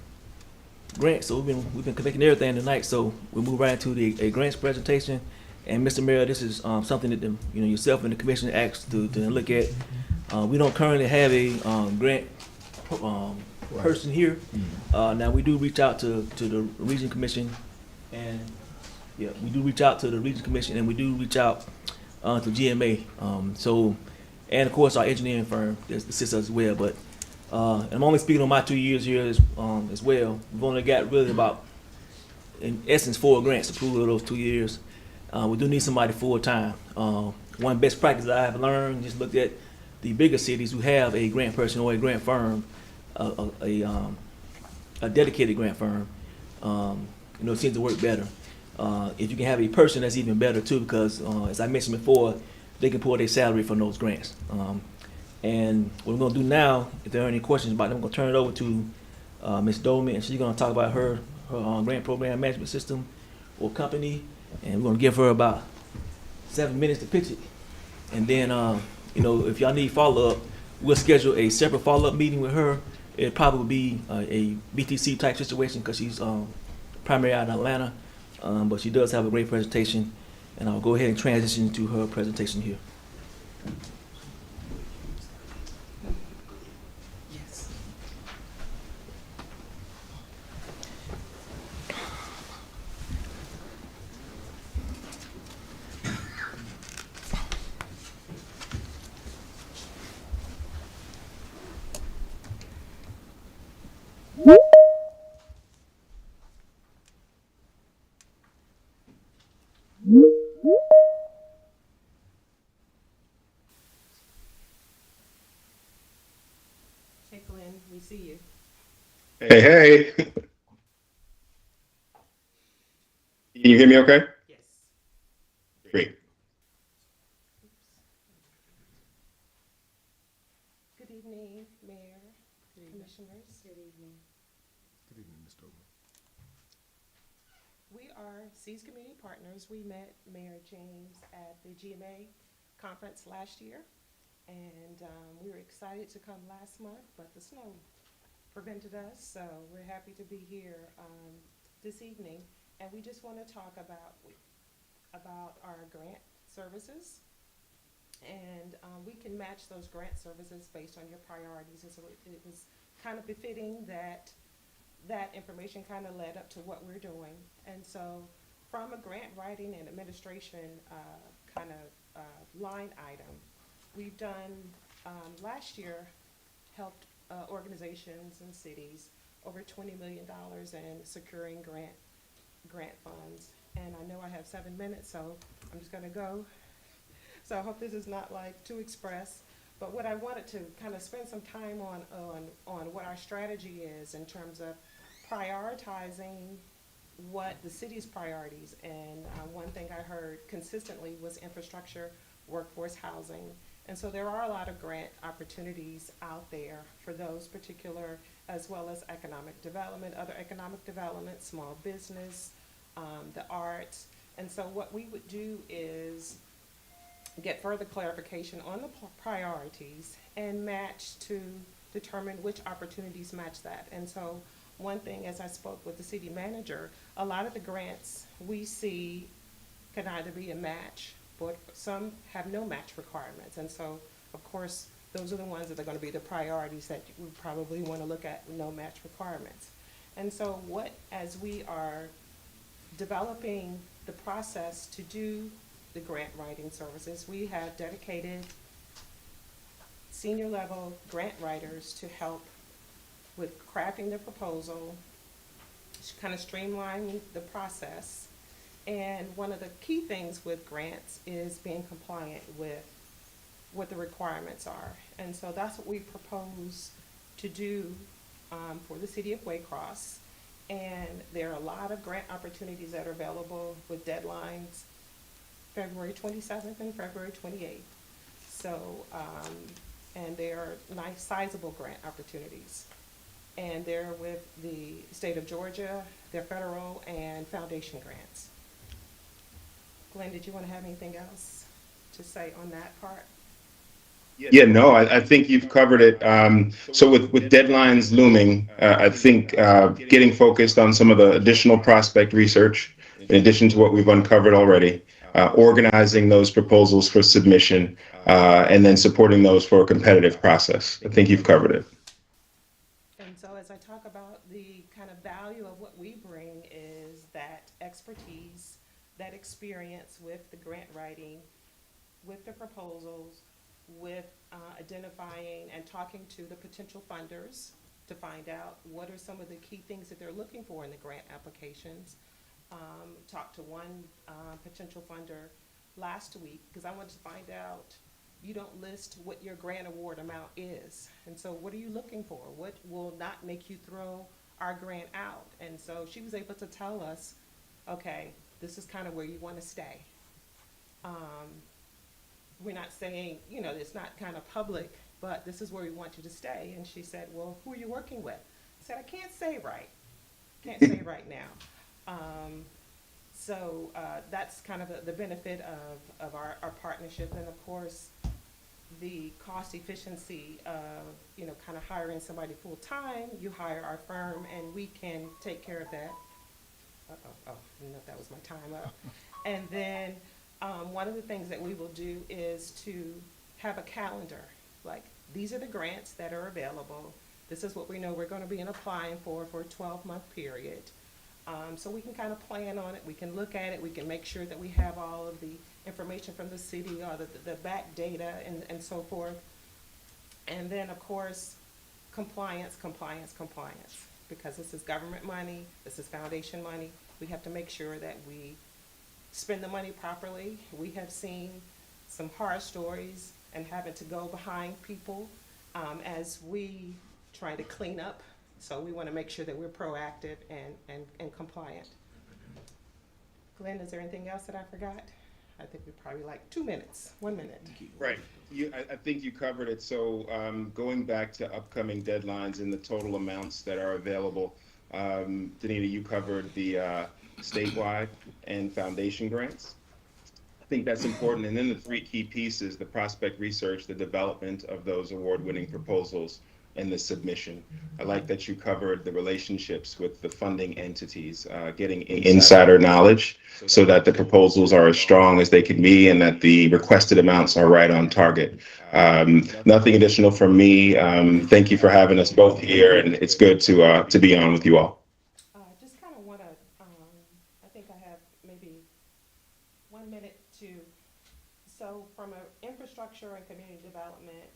[SPEAKER 6] grants, so we've been collecting everything tonight. So we move right into a grants presentation. And Mr. Mayor, this is something that yourself and the commission asked to look at. We don't currently have a grant person here. Now we do reach out to the Region Commission, and we do reach out to the Region Commission, and we do reach out to GMA. And of course our engineering firm that assists us as well. But and I'm only speaking on my 2 years here as well. We've only got really about, in essence, 4 grants approved over those 2 years. We do need somebody full time. One best practice that I have learned, just looked at the bigger cities who have a grant person or a grant firm, a dedicated grant firm. It seems to work better. If you can have a person, that's even better too, because as I mentioned before, they can pull their salary from those grants. And what we're gonna do now, if there are any questions about it, I'm gonna turn it over to Ms. Dolman, and she's gonna talk about her grant program management system or company, and we're gonna give her about 7 minutes to pitch it. And then, if y'all need follow-up, we'll schedule a separate follow-up meeting with her. It'll probably be a BTC type situation because she's primarily out in Atlanta, but she does have a great presentation, and I'll go ahead and transition to her presentation here.
[SPEAKER 10] Hey Glenn, we see you.
[SPEAKER 11] Hey, hey. Can you hear me okay?
[SPEAKER 10] Yes.
[SPEAKER 11] Great.
[SPEAKER 10] Good evening, Mayor, Commissioners.
[SPEAKER 9] Good evening.
[SPEAKER 1] Good evening, Ms. Dolman.
[SPEAKER 10] We are Seas Community Partners. We met Mayor James at the GMA conference last year, and we were excited to come last month, but the snow prevented us, so we're happy to be here this evening. And we just want to talk about our grant services, and we can match those grant services based on your priorities. And so it was kind of befitting that that information kind of led up to what we're doing. And so from a grant writing and administration line item, we've done, last year, helped organizations and cities over $20 million in securing grant funds. And I know I have 7 minutes, so I'm just gonna go. So I hope this is not like too express, but what I wanted to kind of spend some time on what our strategy is in terms of prioritizing what the city's priorities. And one thing I heard consistently was infrastructure, workforce housing. And so there are a lot of grant opportunities out there for those particular, as well as economic development, other economic development, small business, the arts. And so what we would do is get further clarification on the priorities and match to determine which opportunities match that. And so one thing, as I spoke with the city manager, a lot of the grants we see can either be a match, but some have no match requirements. And so, of course, those are the ones that are going to be the priorities that we probably want to look at, no match requirements. And so as we are developing the process to do the grant writing services, we have dedicated senior level grant writers to help with crafting the proposal, kind of streamlining the process. And one of the key things with grants is being compliant with what the requirements are. And so that's what we propose to do for the city of Waycross. And there are a lot of grant opportunities that are available with deadlines
[SPEAKER 13] February 27th and February 28th. So, and they are nice sizable grant opportunities. And they're with the state of Georgia, they're federal and foundation grants. Glenn, did you want to have anything else to say on that part?
[SPEAKER 11] Yeah, no, I think you've covered it. So with deadlines looming, I think getting focused on some of the additional prospect research, in addition to what we've uncovered already, organizing those proposals for submission, and then supporting those for a competitive process. I think you've covered it.
[SPEAKER 13] And so as I talk about the kind of value of what we bring is that expertise, that experience with the grant writing, with the proposals, with identifying and talking to the potential funders to find out what are some of the key things that they're looking for in the grant applications. Talked to one potential funder last week because I wanted to find out, you don't list what your grant award amount is. And so what are you looking for? What will not make you throw our grant out? And so she was able to tell us, okay, this is kind of where you want to stay. We're not saying, you know, it's not kind of public, but this is where we want you to stay. And she said, well, who are you working with? I said, I can't say right now. So that's kind of the benefit of our partnership. And of course, the cost efficiency of, you know, kind of hiring somebody full time. You hire our firm and we can take care of that. Oh, I didn't know if that was my time up. And then one of the things that we will do is to have a calendar. Like, these are the grants that are available. This is what we know we're going to be applying for a 12-month period. So we can kind of plan on it. We can look at it. We can make sure that we have all of the information from the city or the back data and so forth. And then, of course, compliance. Because this is government money, this is foundation money. We have to make sure that we spend the money properly. We have seen some horror stories and having to go behind people as we try to clean up. So we want to make sure that we're proactive and compliant. Glenn, is there anything else that I forgot? I think we probably like 2 minutes, 1 minute.
[SPEAKER 11] Right. I think you covered it. So going back to upcoming deadlines and the total amounts that are available, Danita, you covered the statewide and foundation grants. I think that's important. And then the three key pieces, the prospect research, the development of those award-winning proposals, and the submission. I like that you covered the relationships with the funding entities, getting insider knowledge so that the proposals are as strong as they can be and that the requested amounts are right on target. Nothing additional from me. Thank you for having us both here, and it's good to be on with you all.
[SPEAKER 13] Just kind of want to, I think I have maybe 1 minute to, so from an infrastructure and community development,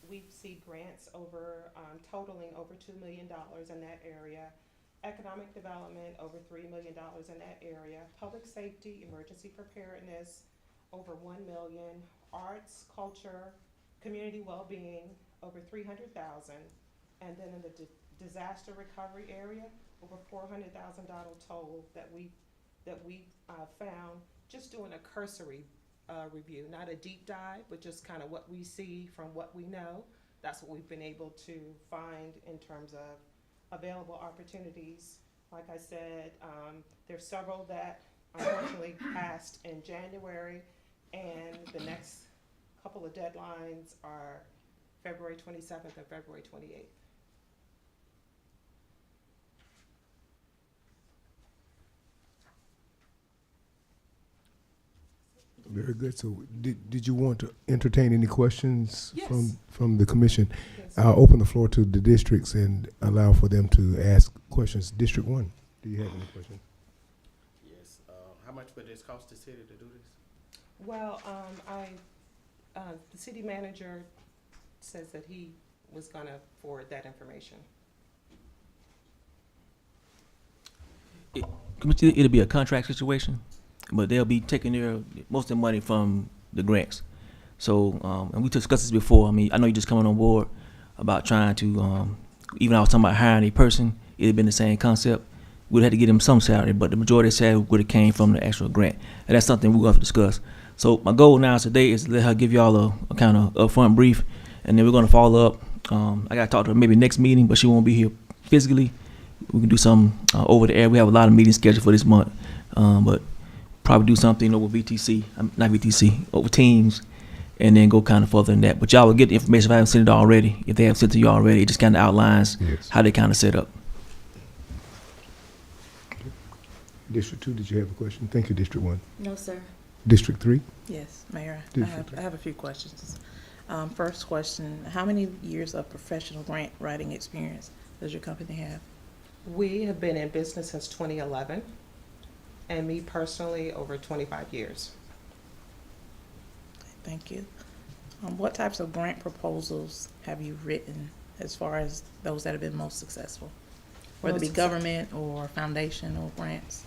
[SPEAKER 13] we see grants over, totaling over $2 million in that area. Economic development, over $3 million in that area. Public safety, emergency preparedness, over $1 million. Arts, culture, community well-being, over $300,000. And then in the disaster recovery area, over $400,000 total that we found just doing a cursory review, not a deep dive, but just kind of what we see from what we know. That's what we've been able to find in terms of available opportunities. Like I said, there's several that unfortunately passed in January, and the next couple of deadlines are February 27th and February 28th.
[SPEAKER 1] Very good. So did you want to entertain any questions
[SPEAKER 13] Yes.
[SPEAKER 1] from the commission?
[SPEAKER 13] Yes.
[SPEAKER 1] I'll open the floor to the districts and allow for them to ask questions. District 1, do you have any questions?
[SPEAKER 8] Yes. How much would this cost the city to do this?
[SPEAKER 13] Well, the city manager says that he was gonna forward that information.
[SPEAKER 6] It'll be a contract situation, but they'll be taking most of the money from the grants. So, and we discussed this before. I mean, I know you're just coming on board about trying to, even I was talking about hiring a person, it'd have been the same concept. We'd have to get them some salary, but the majority of the salary would have came from the actual grant. And that's something we're going to discuss. So my goal now today is to let her give y'all a kind of upfront brief, and then we're gonna follow up. I gotta talk to her maybe next meeting, but she won't be here physically. We can do some over the air. We have a lot of meetings scheduled for this month, but probably do something over VTC, not VTC, over Teams, and then go kind of further than that. But y'all will get the information if I haven't sent it already. If they have sent it to you already, it just kind of outlines how they kind of set up.
[SPEAKER 1] District 2, did you have a question? Thank you, District 1.
[SPEAKER 9] No, sir.
[SPEAKER 1] District 3?
[SPEAKER 10] Yes, Mayor,
[SPEAKER 1] District
[SPEAKER 10] I have a few questions. First question, how many years of professional grant writing experience does your company have?
[SPEAKER 13] We have been in business since 2011, and me personally, over 25 years.
[SPEAKER 10] Thank you. What types of grant proposals have you written as far as those that have been most successful? Whether it be government or foundation or grants?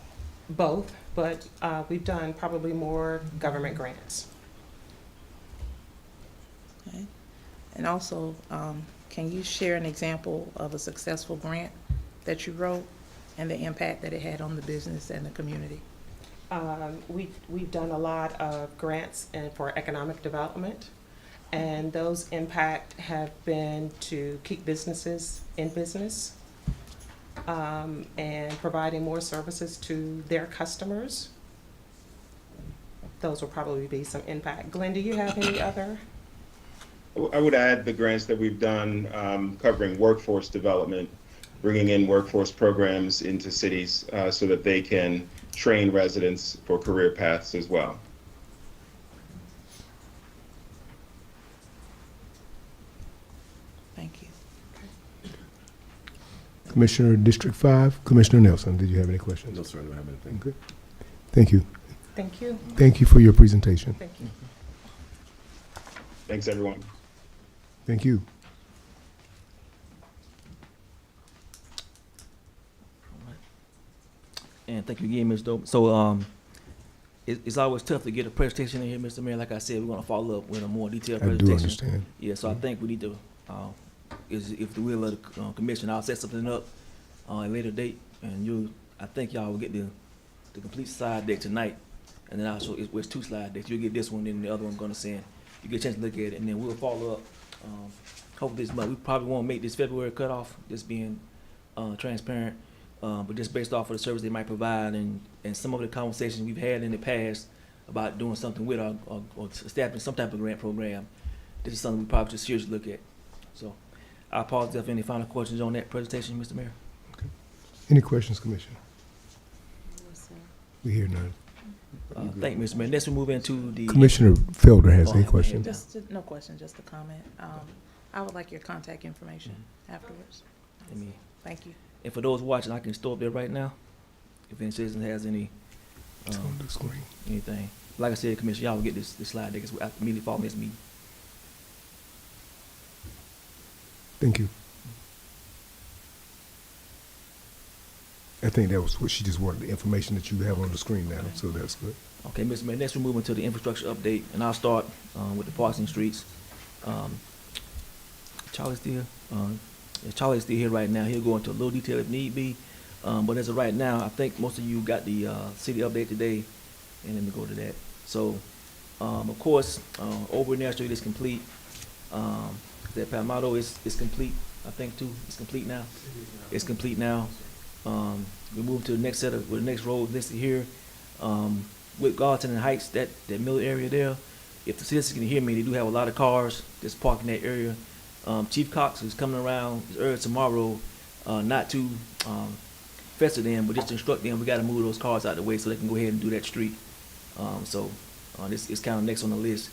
[SPEAKER 13] Both, but we've done probably more government grants.
[SPEAKER 10] Okay. And also, can you share an example of a successful grant that you wrote and the impact that it had on the business and the community?
[SPEAKER 13] We've done a lot of grants for economic development, and those impact have been to keep businesses in business, and providing more services to their customers. Those will probably be some impact. Glenn, do you have any other?
[SPEAKER 11] I would add the grants that we've done covering workforce development, bringing in workforce programs into cities so that they can train residents for career paths as well.
[SPEAKER 10] Thank you.
[SPEAKER 1] Commissioner, District 5, Commissioner Nelson, did you have any questions?
[SPEAKER 2] No, sir, I don't have anything.
[SPEAKER 1] Okay. Thank you.
[SPEAKER 13] Thank you.
[SPEAKER 1] Thank you for your presentation.
[SPEAKER 13] Thank you.
[SPEAKER 11] Thanks, everyone.
[SPEAKER 1] Thank you.
[SPEAKER 6] And thank you again, Ms. Dope. So it's always tough to get a presentation in here, Mr. Mayor. Like I said, we're gonna follow up with a more detailed
[SPEAKER 1] I
[SPEAKER 6] presentation.
[SPEAKER 1] do understand.
[SPEAKER 6] Yeah, so I think we need to, if the will of the commission, I'll set something up at a later date, and I think y'all will get the complete slide deck tonight, and then also it's 2 slide decks. You'll get this one, then the other one I'm gonna send. You get a chance to look at it, and then we'll follow up. Hopefully this month. We probably won't make this February cutoff, just being transparent. But just based off of the service they might provide and some of the conversations we've had in the past about doing something with or establishing some type of grant program, this is something we probably should seriously look at. So I apologize if any final questions on that presentation, Mr. Mayor.
[SPEAKER 1] Okay. Any questions, Commissioner?
[SPEAKER 9] No, sir.
[SPEAKER 1] We hear none.
[SPEAKER 6] Thank you, Mr. Mayor. Next we move into the
[SPEAKER 1] Commissioner Felder has
[SPEAKER 6] Oh,
[SPEAKER 1] a
[SPEAKER 6] yeah,
[SPEAKER 1] question.
[SPEAKER 10] No question, just a comment. I would like your contact information afterwards.
[SPEAKER 6] Let me-
[SPEAKER 10] Thank you.
[SPEAKER 6] And for those watching, I can store up there right now. If any citizen has any
[SPEAKER 1] It's on the screen.
[SPEAKER 6] anything. Like I said, Commissioner, y'all will get this slide deck immediately following this meeting.
[SPEAKER 1] Thank you. I think that was what she just wanted, the information that you have on the screen now, so that's good.
[SPEAKER 6] Okay, Mr. Mayor, next we move into the infrastructure update, and I'll start with the parks and streets. Charlie's still, Charlie's still here right now. He'll go into a little detail if need be, but as of right now, I think most of you got the city update today, and let me go to that. So, of course, over National Street is complete. That Palmetto is complete, I think too. It's complete now. It's complete now. We move to the next set of, with the next road listed here. With Gallatin and Heights, that middle area there, if the citizens can hear me, they do have a lot of cars that's parked in that area. Chief Cox is coming around early tomorrow, not to fester them, but just to instruct them, we gotta move those cars out of the way so they can go ahead and do that street. This is kind of next on the list.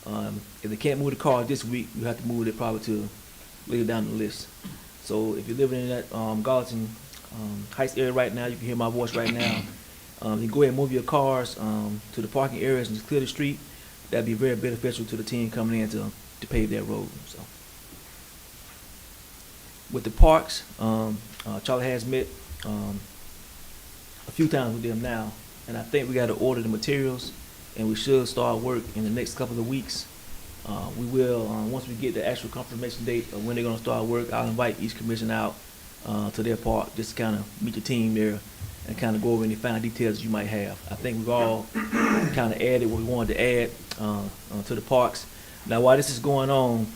[SPEAKER 6] If they can't move the car this week, you have to move it probably to later down the list. So if you're living in that Gallatin Heights area right now, you can hear my voice right now. You can go ahead and move your cars to the parking areas and just clear the street. That'd be very beneficial to the team coming in to pave that road. So, with the parks, Charlie has met a few times with them now, and I think we got to order the materials, and we should start work in the next couple of weeks. We will, once we get the actual confirmation date of when they're going to start work, I'll invite each commission out to their park just to kind of meet the team there and kind of go over any final details you might have. I think we've all kind of added what we wanted to add to the parks. Now, while this is going on,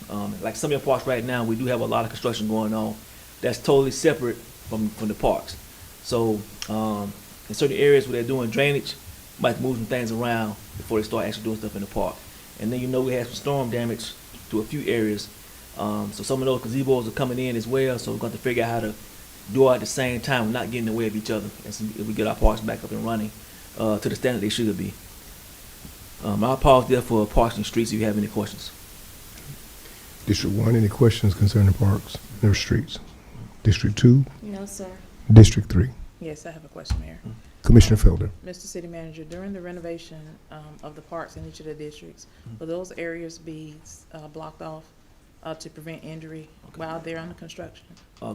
[SPEAKER 6] like some of your parks right now, we do have a lot of construction going on that's totally separate from the parks. So in certain areas where they're doing drainage, might move some things around before they start actually doing stuff in the park. And then we had some storm damage to a few areas. So some of those gazebos are coming in as well, so we're going to figure out how to do it at the same time. We're not getting in the way of each other as we get our parks back up and running to the standard they should be. I'll pause there for parks and streets if you have any questions.
[SPEAKER 1] District 1, any questions concerning parks or streets? District 2,
[SPEAKER 9] No, sir.
[SPEAKER 1] District 3.
[SPEAKER 10] Yes, I have a question, Mayor.
[SPEAKER 1] Commissioner Felder.
[SPEAKER 10] Mr. City Manager, during the renovation of the parks in each of the districts, will those areas be blocked off to prevent injury while they're under construction?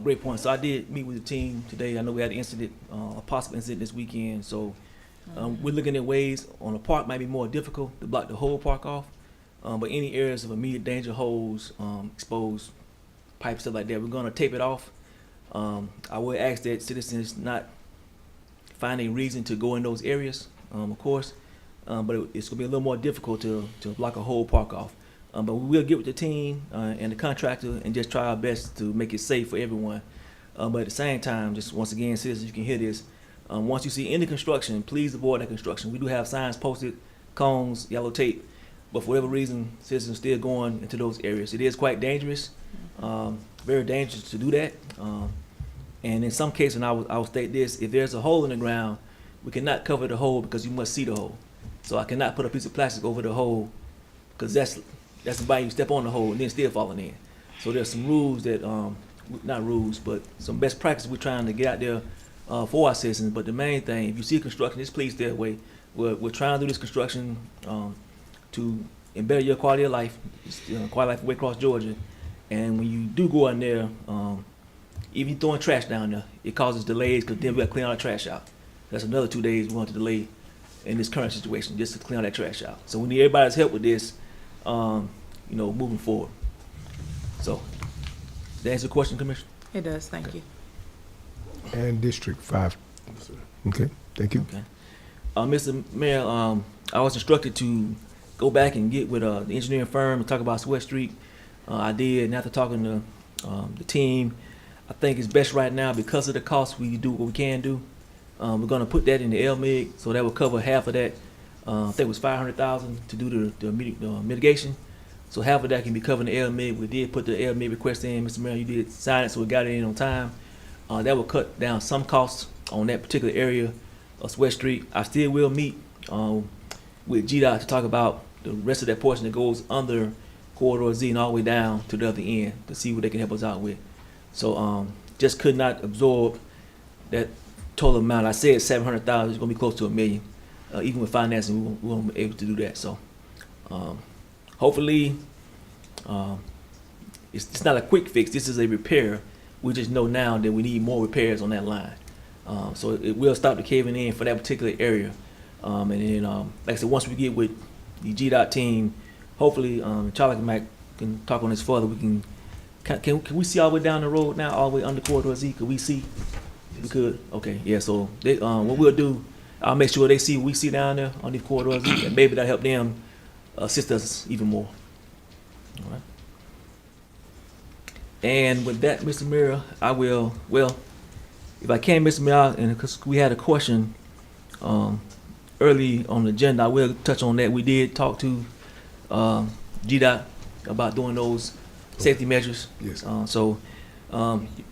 [SPEAKER 6] Great point. So I did meet with the team today. I know we had an incident, a possible incident this weekend. So we're looking at ways on a park might be more difficult to block the whole park off. But any areas of immediate danger, holes, exposed pipes, stuff like that, we're going to tape it off. I would ask that citizens not find a reason to go in those areas, of course, but it's going to be a little more difficult to block a whole park off. But we will get with the team and the contractor and just try our best to make it safe for everyone. But at the same time, just once again, citizens, you can hear this. Once you see any construction, please avoid that construction. We do have signs posted, cones, yellow tape, but for whatever reason, citizens are still going into those areas. It is quite dangerous, very dangerous to do that. And in some cases, and I will state this, if there's a hole in the ground, we cannot cover the hole because you must see the hole. So I cannot put a piece of plastic over the hole because that's inviting you to step on the hole and then still falling in. So there's some rules that, not rules, but some best practices we're trying to get out there for our citizens. But the main thing, if you see construction, just please stay away. We're trying to do this construction to better your quality of life, quality of life way across Georgia. And when you do go in there, even throwing trash down there, it causes delays because then we got to clean all the trash out. That's another 2 days we want to delay in this current situation just to clean all that trash out. So we need everybody's help with this, moving forward. So, does that answer the question, Commissioner?
[SPEAKER 10] It does, thank you.
[SPEAKER 1] And District 5. Okay, thank you.
[SPEAKER 6] Okay. Mr. Mayor, I was instructed to go back and get with the engineering firm and talk about Sweat Street. I did, and after talking to the team, I think it's best right now because of the cost we do what we can do. We're going to put that in the LMIG, so that will cover half of that. I think it was $500,000 to do the mitigation. So half of that can be covered in the LMIG. We did put the LMIG request in, Mr. Mayor. You did sign it, so we got it in on time. That will cut down some costs on that particular area of Sweat Street. I still will meet with GDOT to talk about the rest of that portion that goes under Corridor Z and all the way down to the other end to see what they can help us out with. So just could not absorb that total amount. I said $700,000. It's going to be close to $1 million. Even with financing, we won't be able to do that. So hopefully, it's not a quick fix. This is a repair. We just know now that we need more repairs on that line. So it will stop the caving in for that particular area. And then, like I said, once we get with the GDOT team, hopefully, Charlie can talk on this further. We can we see all the way down the road now, all the way under Corridor Z? Could we see? We could. Okay, yeah. So they, what we'll do, I'll make sure they see what we see down there on these corridors, and maybe that'll help them assist us even more. All right. And with that, Mr. Mayor, I will. Well, if I can, Mr. Mayor, and because we had a question early on the agenda, I will touch on that. We did talk to GDOT about doing those safety measures.
[SPEAKER 1] Yes.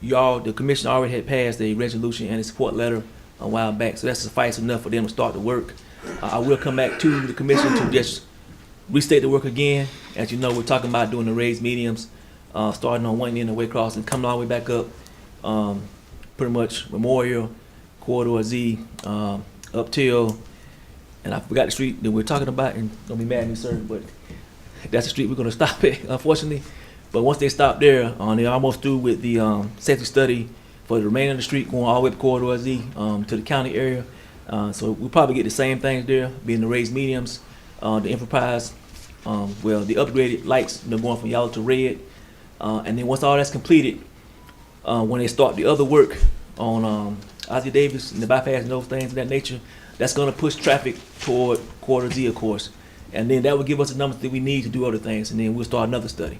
[SPEAKER 6] Y'all, the commission already had passed a resolution and a support letter a while back, so that's suffice enough for them to start the work. I will come back to the commission to just restate the work again. As you know, we're talking about doing the raised mediums, starting on one end of Waycross and coming all the way back up, pretty much Memorial, Corridor Z, up till, and I forgot the street that we're talking about, and don't be mad at me, sir, but that's the street we're gonna stop at, unfortunately. But once they stop there, they're almost through with the safety study for the remainder of the street, going all the way up Corridor Z to the county area. So we'll probably get the same things there, being the raised mediums, the improvised, the upgraded lights, going from yellow to red. And then once all that's completed, when they start the other work on Ozzie Davis and the bypass and those things of that nature. That's gonna push traffic toward Quarter Z, of course. And then that will give us the numbers that we need to do other things, and then we'll start another study.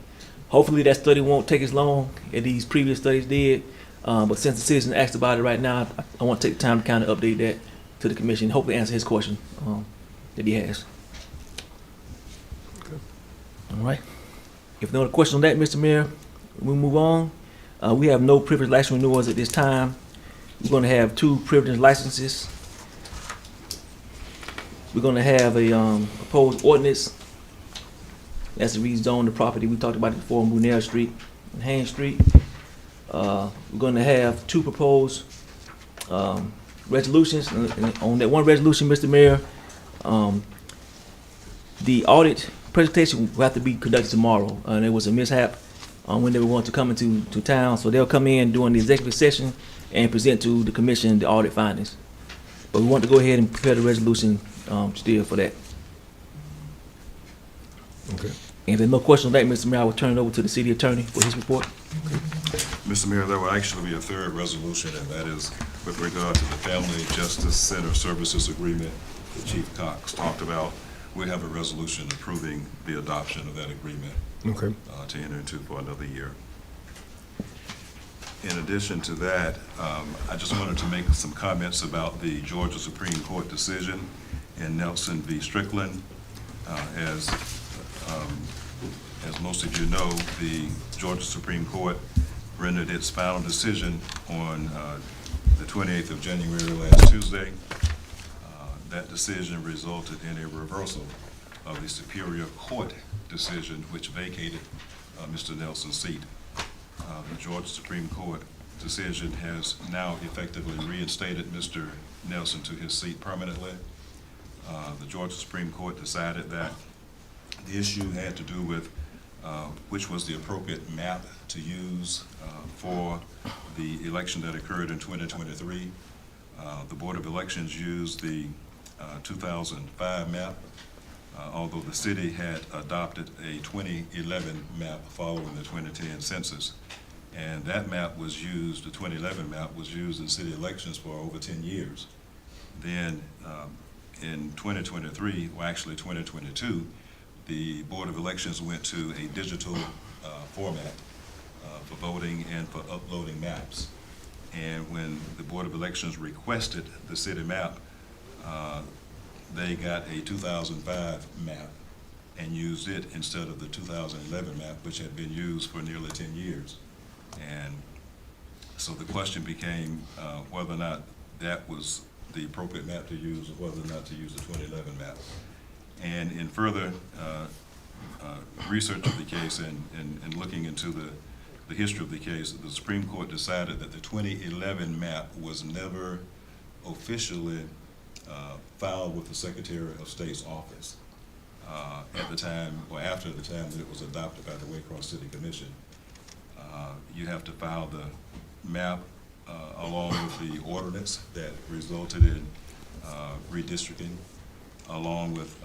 [SPEAKER 6] Hopefully that study won't take as long as these previous studies did, but since the citizen asked about it right now, I want to take the time to kind of update that to the commission, hopefully answer his question that he has. All right. If no other question on that, Mr. Mayor, we'll move on. We have no privilege license renewals at this time. We're going to have 2 privilege licenses. We're going to have a proposed ordinance. That's to rezone the property. We talked about it before on Brunel Street and Haynes Street. We're going to have 2 proposed resolutions. And on that one resolution, Mr. Mayor, the audit presentation will have to be conducted tomorrow. There was a mishap when they were going to come into town, so they'll come in during the executive session and present to the commission the audit findings. But we want to go ahead and prepare the resolution still for that.
[SPEAKER 1] Okay.
[SPEAKER 6] And if there's no question on that, Mr. Mayor, I will turn it over to the city attorney for his report.
[SPEAKER 2] Mr. Mayor, there will actually be a third resolution, and that is with regard to the Family Justice Center Services Agreement that Chief Cox talked about. We have a resolution approving the adoption of that agreement
[SPEAKER 1] Okay.
[SPEAKER 2] to enter into for another year. In addition to that, I just wanted to make some comments about the Georgia Supreme Court decision in Nelson v. Strickland. As most of you know, the Georgia Supreme Court rendered its final decision on the 28th of January last Tuesday. That decision resulted in a reversal of the Superior Court decision which vacated Mr. Nelson's seat. The Georgia Supreme Court decision has now effectively reinstated Mr. Nelson to his seat permanently. The Georgia Supreme Court decided that the issue had to do with which was the appropriate map to use for the election that occurred in 2023. The Board of Elections used the 2005 map, although the city had adopted a 2011 map following the 2010 census. And that map was used, the 2011 map was used in city elections for over 10 years. Then in 2023, or actually 2022, the Board of Elections went to a digital format for voting and for uploading maps. And when the Board of Elections requested the city map, they got a 2005 map and used it instead of the 2011 map, which had been used for nearly 10 years. And so the question became whether or not that was the appropriate map to use or whether or not to use the 2011 map. And in further research of the case and looking into the history of the case, the Supreme Court decided that the 2011 map was never officially filed with the Secretary of State's office at the time, or after the time that it was adopted by the Waycross City Commission. You have to file the map along with the ordinance that resulted in redistricting, along with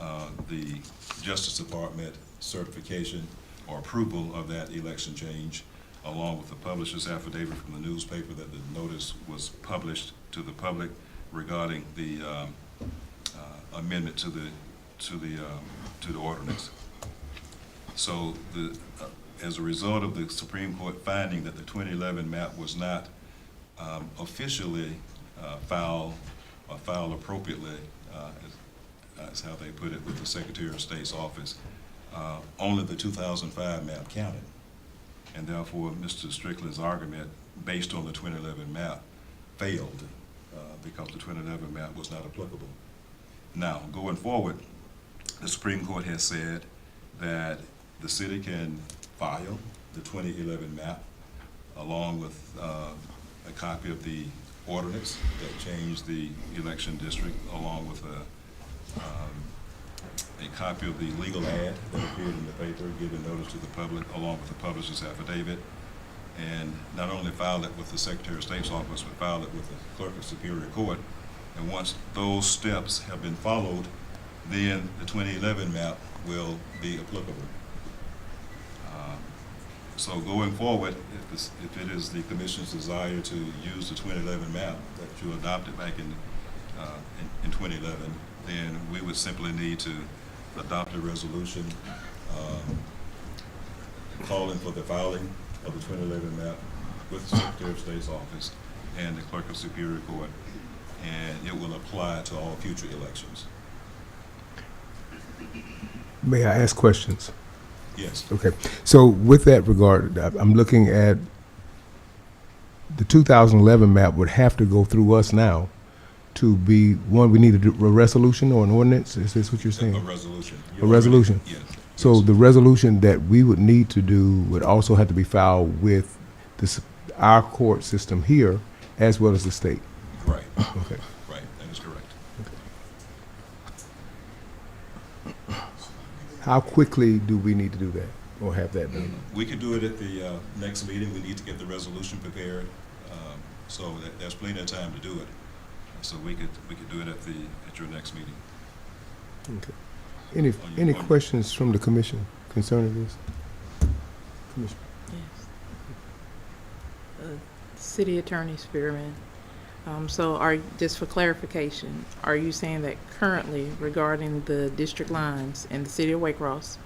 [SPEAKER 2] the Justice Department certification or approval of that election change, along with the publisher's affidavit from the newspaper that the notice was published to the public regarding the amendment to the ordinance. So as a result of the Supreme Court finding that the 2011 map was not officially filed appropriately, that's how they put it, with the Secretary of State's office, only the 2005 map counted. And therefore, Mr. Strickland's argument based on the 2011 map failed because the 2011 map was not applicable. Now, going forward, the Supreme Court has said that the city can file the 2011 map along with a copy of the ordinance that changed the election district, along with a copy of the legal ad that appeared in the paper, giving notice to the public, along with the publisher's affidavit, and not only filed it with the Secretary of State's office, but filed it with the Clerk of Superior Court. And once those steps have been followed, then the 2011 map will be applicable. So going forward, if it is the commission's desire to use the 2011 map that you adopted back in 2011, then we would simply need to adopt a resolution calling for the filing of the 2011 map with the Secretary of State's office and the Clerk of Superior Court, and it will apply to all future elections.
[SPEAKER 1] May I ask questions?
[SPEAKER 2] Yes.
[SPEAKER 1] Okay, so with that regard, I'm looking at the 2011 map would have to go through us now to be, one, we need to do a resolution or an ordinance? Is this what you're saying?
[SPEAKER 2] A resolution.
[SPEAKER 1] A resolution?
[SPEAKER 2] Yes.
[SPEAKER 1] So the resolution that we would need to do would also have to be filed with this, our court system here as well as the state?
[SPEAKER 2] Right.
[SPEAKER 1] Okay.
[SPEAKER 2] Right, that is correct.
[SPEAKER 1] How quickly do we need to do that or have that done?
[SPEAKER 2] We could do it at the next meeting. We need to get the resolution prepared, so there's plenty of time to do it. So we could do it at your next meeting.
[SPEAKER 1] Okay. Any questions from the commission concerning this? Commissioner?
[SPEAKER 10] Yes. City Attorney Spearman. So just for clarification, are you saying that currently regarding the district lines in the city of Waycross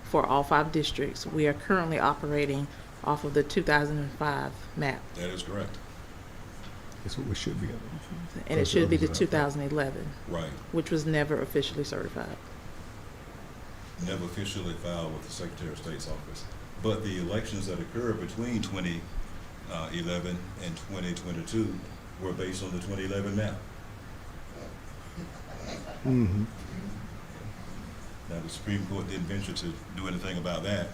[SPEAKER 10] for all 5 districts, we are currently operating off of the 2005 map?
[SPEAKER 2] That is correct.
[SPEAKER 1] That's what we should be.
[SPEAKER 10] And it should be the 2011,
[SPEAKER 2] Right.
[SPEAKER 10] which was never officially certified.
[SPEAKER 2] Never officially filed with the Secretary of State's office. But the elections that occurred between 2011 and 2022 were based on the 2011 map.
[SPEAKER 1] Mm-hmm.
[SPEAKER 2] Now, the Supreme Court didn't venture to do anything about that.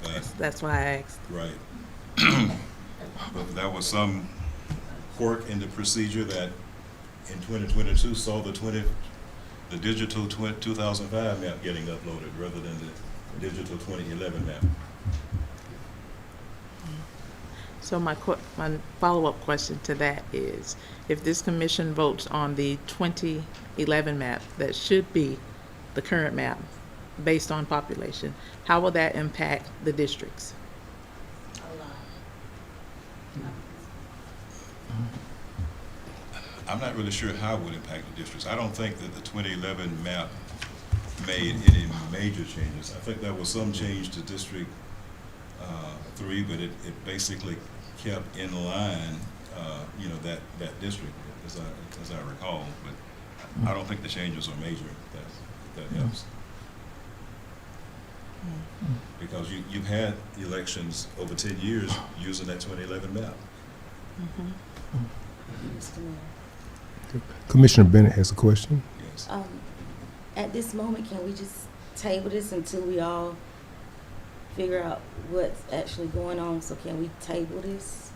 [SPEAKER 2] But
[SPEAKER 10] That's why I asked.
[SPEAKER 2] right. But there was some quirk in the procedure that in 2022 saw the digital 2005 map getting uploaded rather than the digital 2011 map.
[SPEAKER 10] So my follow-up question to that is, if this commission votes on the 2011 map that should be the current map based on population, how will that impact the districts?
[SPEAKER 2] I'm not really sure how it would impact the districts. I don't think that the 2011 map made any major changes. I think there was some change to District 3, but it basically kept in line, that district, as I recall. But I don't think the changes are major. If that helps. Because you've had elections over 10 years using that 2011 map.
[SPEAKER 9] Mr. Mayor.
[SPEAKER 1] Commissioner Bennett has a question.
[SPEAKER 2] Yes.
[SPEAKER 9] At this moment, can we just table this until we all figure out what's actually going on? So can we table this?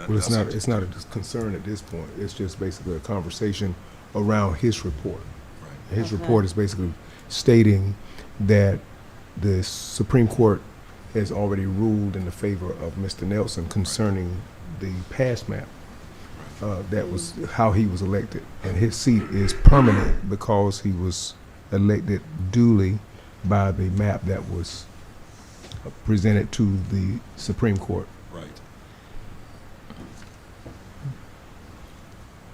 [SPEAKER 1] Well, it's not a concern at this point. It's just basically a conversation around his report.
[SPEAKER 2] Right.
[SPEAKER 1] His
[SPEAKER 9] Okay.
[SPEAKER 1] report is basically stating that the Supreme Court has already ruled in the favor of Mr. Nelson concerning the past map. That was how he was elected, and his seat is permanent because he was elected duly by the map that was presented to the Supreme Court.
[SPEAKER 2] Right.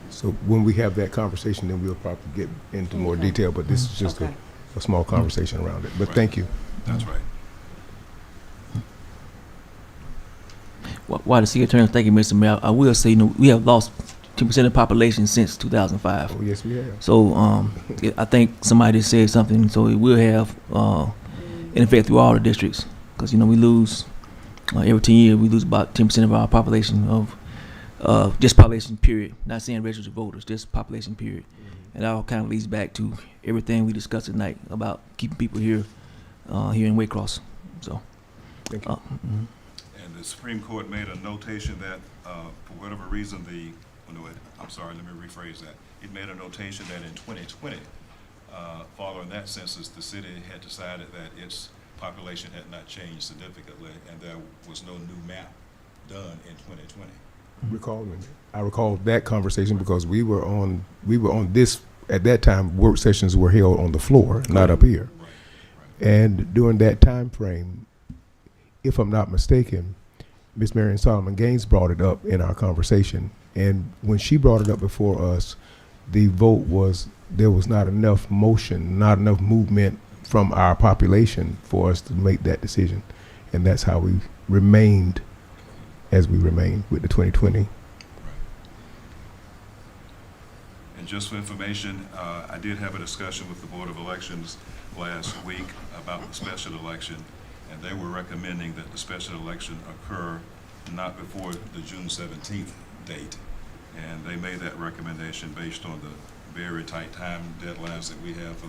[SPEAKER 1] So when we have that conversation, then we'll probably get into more
[SPEAKER 9] Okay.
[SPEAKER 1] detail, but this is just
[SPEAKER 9] Okay.
[SPEAKER 1] a small conversation around it. But
[SPEAKER 2] Right.
[SPEAKER 1] thank you.
[SPEAKER 2] That's right.
[SPEAKER 6] While the city attorney, thank you, Mr. Mayor, I will say, we have lost 10% of the population since 2005.
[SPEAKER 1] Oh, yes, we have.
[SPEAKER 6] So I think somebody said something, so it will have an effect through all the districts. Because, we lose, every 10 years, we lose about 10% of our population of just population period. Not saying registered voters, just population period. And that all kind of leads back to everything we discussed tonight about keeping people here in Waycross. So,
[SPEAKER 1] Thank you.
[SPEAKER 2] And the Supreme Court made a notation that, for whatever reason, let me rephrase that. It made a notation that in 2020, following that census, the city had decided that its population had not changed significantly, and there was no new map done in 2020.
[SPEAKER 1] I recall that conversation because we were on this, at that time, work sessions were held on the floor, not up here.
[SPEAKER 2] Right.
[SPEAKER 1] And during that time frame, if I'm not mistaken, Miss Marion Solomon Gaines brought it up in our conversation. And when she brought it up before us, the vote was there was not enough motion, not enough movement from our population for us to make that decision. And that's how we remained as we remained with the 2020.
[SPEAKER 2] And just for information, I did have a discussion with the Board of Elections last week about the special election, and they were recommending that the special election occur not before the June 17th date. And they made that recommendation based on the very tight time deadlines that we have for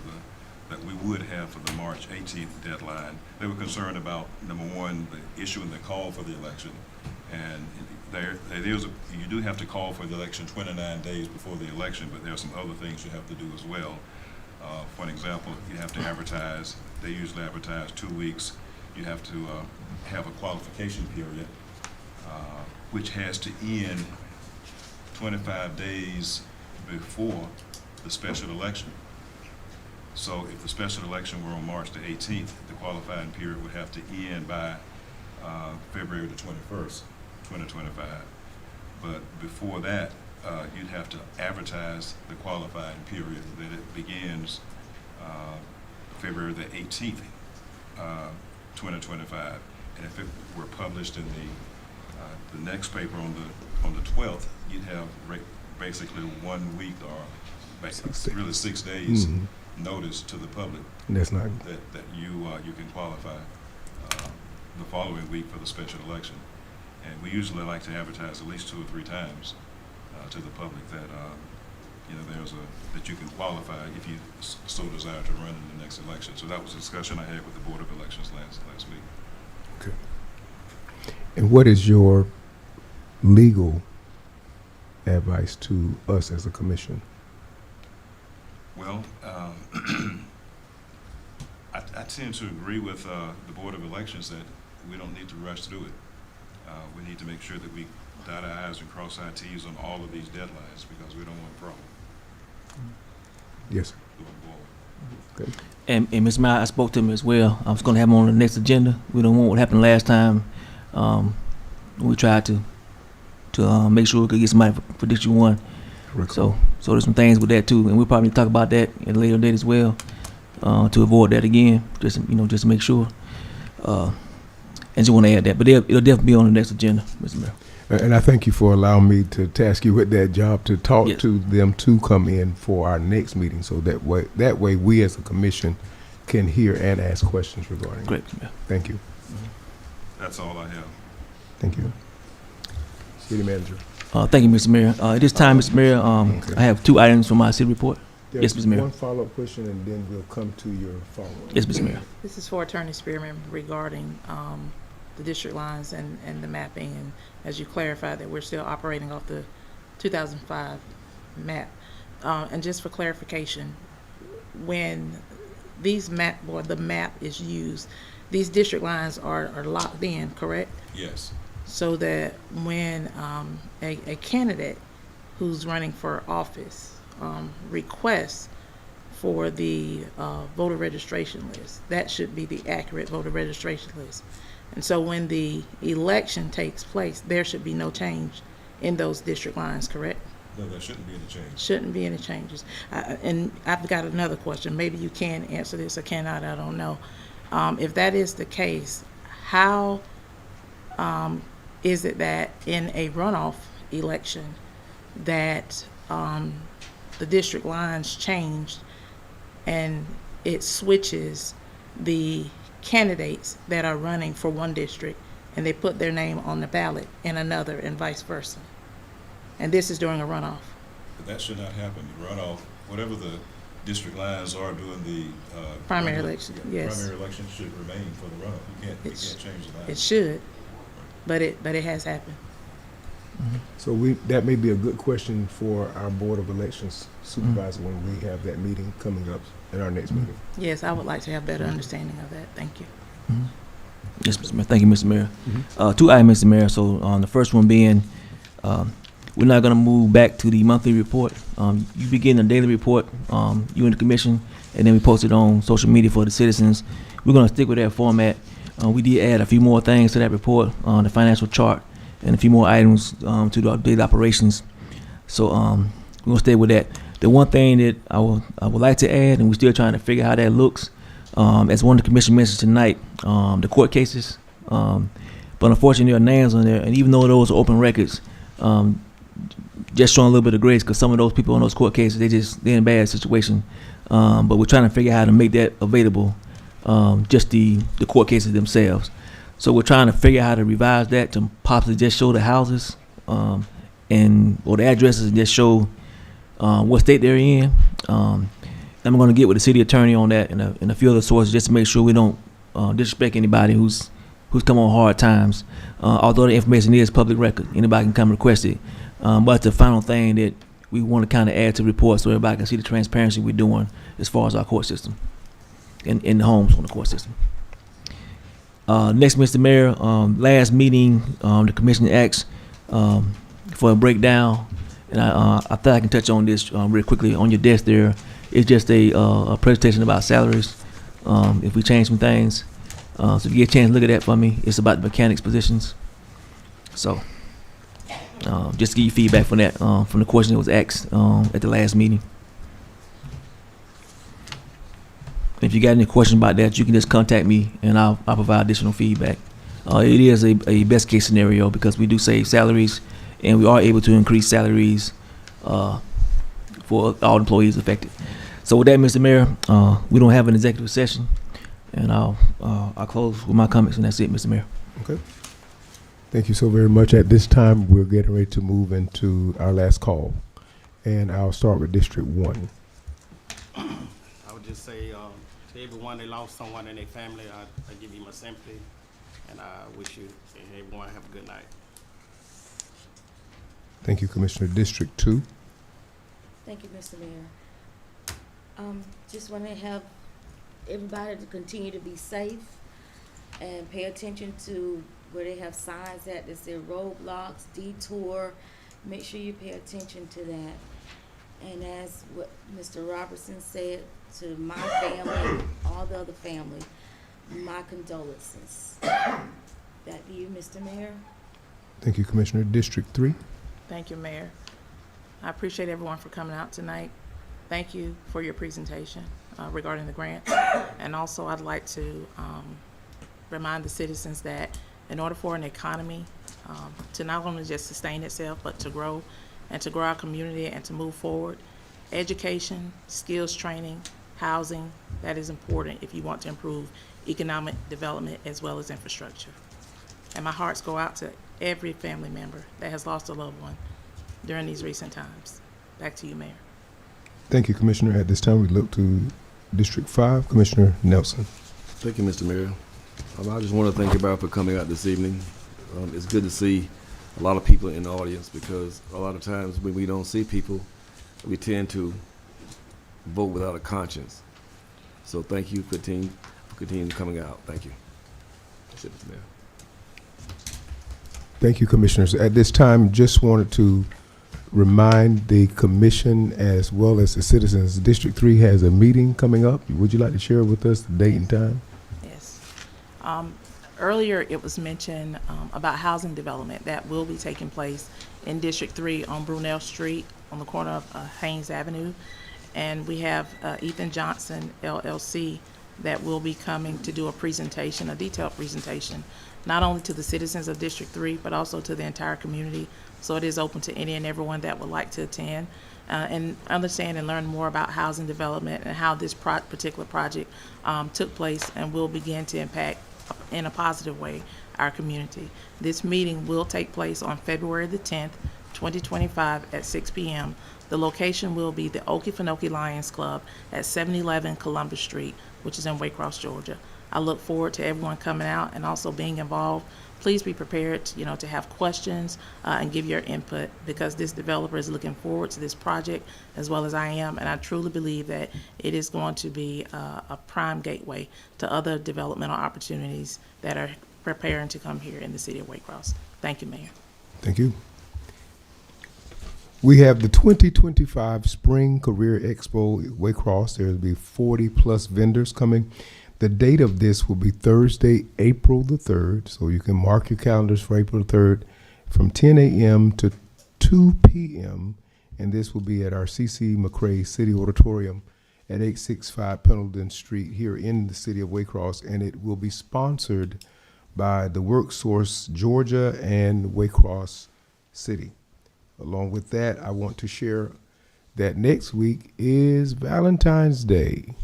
[SPEAKER 2] that we would have for the March 18th deadline. They were concerned about, number one, the issuing the call for the election. And you do have to call for the election 29 days before the election, but there are some other things you have to do as well. For an example, you have to advertise. They usually advertise 2 weeks. You have to have a qualification period, which has to end 25 days before the special election. So if the special election were on March the 18th, the qualifying period would have to end by February the 21st, 2025. But before that, you'd have to advertise the qualifying period that it begins February the 18th, 2025. And if it were published in the next paper on the 12th, you'd have basically 1 week or really 6 days notice to the public.
[SPEAKER 1] That's not
[SPEAKER 2] that you can qualify the following week for the special election. And we usually like to advertise at least 2 or 3 times to the public that that you can qualify if you so desire to run in the next election. So that was a discussion I had with the Board of Elections last week.
[SPEAKER 1] okay. And what is your legal advice to us as a commission?
[SPEAKER 2] Well, I tend to agree with the Board of Elections that we don't need to rush through it. We need to make sure that we dot our I's and cross our T's on all of these deadlines because we don't want a problem
[SPEAKER 1] Yes.
[SPEAKER 2] going forward.
[SPEAKER 1] Okay.
[SPEAKER 6] And Ms. Meyer, I spoke to him as well. I was going to have him on the next agenda. We don't want what happened last time. We tried to make sure we could get somebody for District 1. So there's some things with that too, and we'll probably talk about that at a later date as well, to avoid that again. Just to make sure. And just want to add that, but it'll definitely be on the next agenda, Mr. Mayor.
[SPEAKER 1] And I thank you for allowing me to task you with that job to talk
[SPEAKER 6] Yes.
[SPEAKER 1] to them to come in for our next meeting, so that way we as a commission can hear and ask questions regarding
[SPEAKER 6] Great,
[SPEAKER 1] it.
[SPEAKER 6] Mayor.
[SPEAKER 1] Thank you.
[SPEAKER 2] That's all I have.
[SPEAKER 1] Thank you. City Manager.
[SPEAKER 6] Thank you, Mr. Mayor. At this time, Mr. Mayor,
[SPEAKER 1] Okay.
[SPEAKER 6] I have 2 items from my city report. Yes,
[SPEAKER 1] There's
[SPEAKER 6] Mr. Mayor.
[SPEAKER 1] one follow-up question, and then we'll come to your follow-up.
[SPEAKER 6] Yes, Mr. Mayor.
[SPEAKER 10] This is for Attorney Spearman regarding the district lines and the mapping. And as you clarified that we're still operating off the 2005 map. And just for clarification, when these the map is used, these district lines are locked in, correct?
[SPEAKER 2] Yes.
[SPEAKER 10] So that when a candidate who's running for office requests for the voter registration list, that should be the accurate voter registration list. And so when the election takes place, there should be no change in those district lines, correct?
[SPEAKER 2] No, there shouldn't be any change.
[SPEAKER 10] Shouldn't be any changes. And I've got another question. Maybe you can answer this or cannot, I don't know. If that is the case, how is it that in a runoff election that the district lines changed and it switches the candidates that are running for one district and they put their name on the ballot in another and vice versa? And this is during a runoff.
[SPEAKER 2] But that should not happen. The runoff, whatever the district lines are during the
[SPEAKER 10] Primary
[SPEAKER 2] regular-
[SPEAKER 10] election, yes.
[SPEAKER 2] Primary election should remain for the runoff. You can't change the lines.
[SPEAKER 10] It should, but it has happened.
[SPEAKER 1] So that may be a good question for our Board of Elections supervisor when we have that meeting coming up at our next meeting.
[SPEAKER 10] Yes, I would like to have better understanding of that. Thank you.
[SPEAKER 6] Yes, Mr. Mayor. Thank you, Mr. Mayor. 2 items, Mr. Mayor. So the first one being, we're not going to move back to the monthly report. You begin a daily report, you and the commission, and then we post it on social media for the citizens. We're going to stick with that format. We did add a few more things to that report, the financial chart, and a few more items to the daily operations. So we're gonna stay with that. The one thing that I would like to add, and we're still trying to figure how that looks, as one of the commission mentioned tonight, the court cases. But unfortunately, there are names on there, and even though those are open records, just showing a little bit of grace, because some of those people in those court cases, they're in a bad situation. But we're trying to figure out how to make that available, just the court cases themselves. So we're trying to figure out how to revise that to possibly just show the houses or the addresses, and just show what state they're in. I'm going to get with the city attorney on that and a few other sources, just to make sure we don't disrespect anybody who's come on hard times. Although the information is public record, anybody can come request it. But it's the final thing that we want to kind of add to the report, so everybody can see the transparency we're doing as far as our court system and the homes on the court system. Next, Mr. Mayor, last meeting, the commission asked for a breakdown, and I thought I can touch on this real quickly. On your desk there, it's just a presentation about salaries. If we change some things, so if you get a chance to look at that for me, it's about the mechanics positions. So just to give you feedback from that, from the question that was asked at the last meeting. If you got any questions about that, you can just contact me, and I'll provide additional feedback. It is a best case scenario, because we do save salaries, and we are able to increase salaries for all employees affected. So with that, Mr. Mayor, we don't have an executive session, and I'll close with my comments, and that's it, Mr. Mayor.
[SPEAKER 1] Okay. Thank you so very much. At this time, we're getting ready to move into our last call, and I'll start with District 1.
[SPEAKER 8] I would just say to everyone that lost someone in their family, I give you my sympathy, and I wish you and everyone have a good night.
[SPEAKER 1] Thank you, Commissioner. District 2.
[SPEAKER 9] Thank you, Mr. Mayor. Just want to have everybody to continue to be safe and pay attention to where they have signs at that say roadblocks, detour. Make sure you pay attention to that. And as what Mr. Robertson said, to my family, all the other family, my condolences. Back to you, Mr. Mayor.
[SPEAKER 1] Thank you, Commissioner. District 3.
[SPEAKER 10] Thank you, Mayor. I appreciate everyone for coming out tonight. Thank you for your presentation regarding the grant. And also, I'd like to remind the citizens that in order for an economy to not only just sustain itself, but to grow and to grow our community and to move forward, education, skills training, housing, that is important if you want to improve economic development as well as infrastructure. And my hearts go out to every family member that has lost a loved one during these recent times. Back to you, Mayor.
[SPEAKER 1] Thank you, Commissioner. At this time, we look to District 5, Commissioner Nelson.
[SPEAKER 14] Thank you, Mr. Mayor. I just want to thank everybody for coming out this evening. It's good to see a lot of people in the audience, because a lot of times when we don't see people, we tend to vote without a conscience. So thank you for continuing coming out. Thank you. That's it, Mr. Mayor.
[SPEAKER 1] Thank you, Commissioners. At this time, just wanted to remind the commission as well as the citizens, District 3 has a meeting coming up. Would you like to share with us the date and time?
[SPEAKER 10] Yes. Earlier it was mentioned about housing development that will be taking place in District 3 on Brunel Street on the corner of Haynes Avenue. And we have Ethan Johnson, LLC, that will be coming to do a presentation, a detailed presentation, not only to the citizens of District 3, but also to the entire community. So it is open to any and everyone that would like to attend and understand and learn more about housing development and how this particular project took place and will begin to impact in a positive way our community. This meeting will take place on February the 10th, 2025 at 6 p.m. The location will be the Okefenokee Lions Club at 711 Columbus Street, which is in Waycross, Georgia. I look forward to everyone coming out and also being involved. Please be prepared, to have questions and give your input, because this developer is looking forward to this project as well as I am, and I truly believe that it is going to be a prime gateway to other developmental opportunities that are preparing to come here in the city of Waycross. Thank you, Mayor.
[SPEAKER 1] Thank you. We have the 2025 Spring Career Expo at Waycross. There will be 40 plus vendors coming. The date of this will be Thursday, April the 3rd, so you can mark your calendars for April the 3rd from 10 a.m. to 2 p.m., and this will be at our C.C. McCrae City Auditorium at 865 Pendleton Street here in the city of Waycross, and it will be sponsored by the WorkSource Georgia and Waycross City. Along with that, I want to share that next week is Valentine's Day.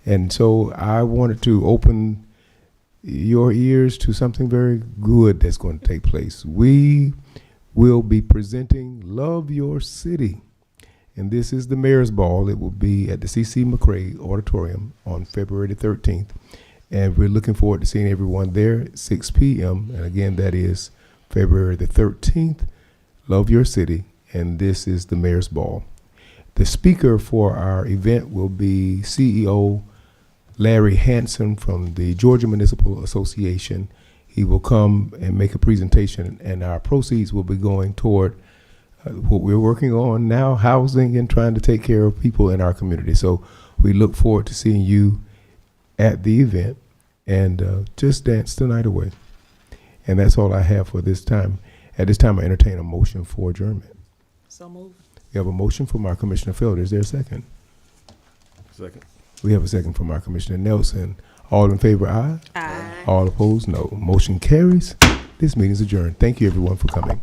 [SPEAKER 1] And so I wanted to open your ears to something very good that's going to take place. We will be presenting Love Your City. And this is the Mayor's Ball. It will be at the C.C. McCrae Auditorium on February the 13th. And we're looking forward to seeing everyone there at 6 p.m. And again, that is February the 13th. Love Your City. And this is the Mayor's Ball. The speaker for our event will be CEO Larry Hanson from the Georgia Municipal Association. He will come and make a presentation, and our proceeds will be going toward what we're working on now, housing and trying to take care of people in our community. So we look forward to seeing you at the event, and just dance the night away. And that's all I have for this time. At this time, I entertain a motion for adjournment.
[SPEAKER 10] So moved.
[SPEAKER 1] We have a motion from our Commissioner Felder. Is there a second?
[SPEAKER 14] Second.
[SPEAKER 1] We have a second from our Commissioner Nelson. All in favor, aye.
[SPEAKER 10] Aye.
[SPEAKER 1] All opposed, no. Motion carries. This meeting is adjourned. Thank you, everyone, for coming.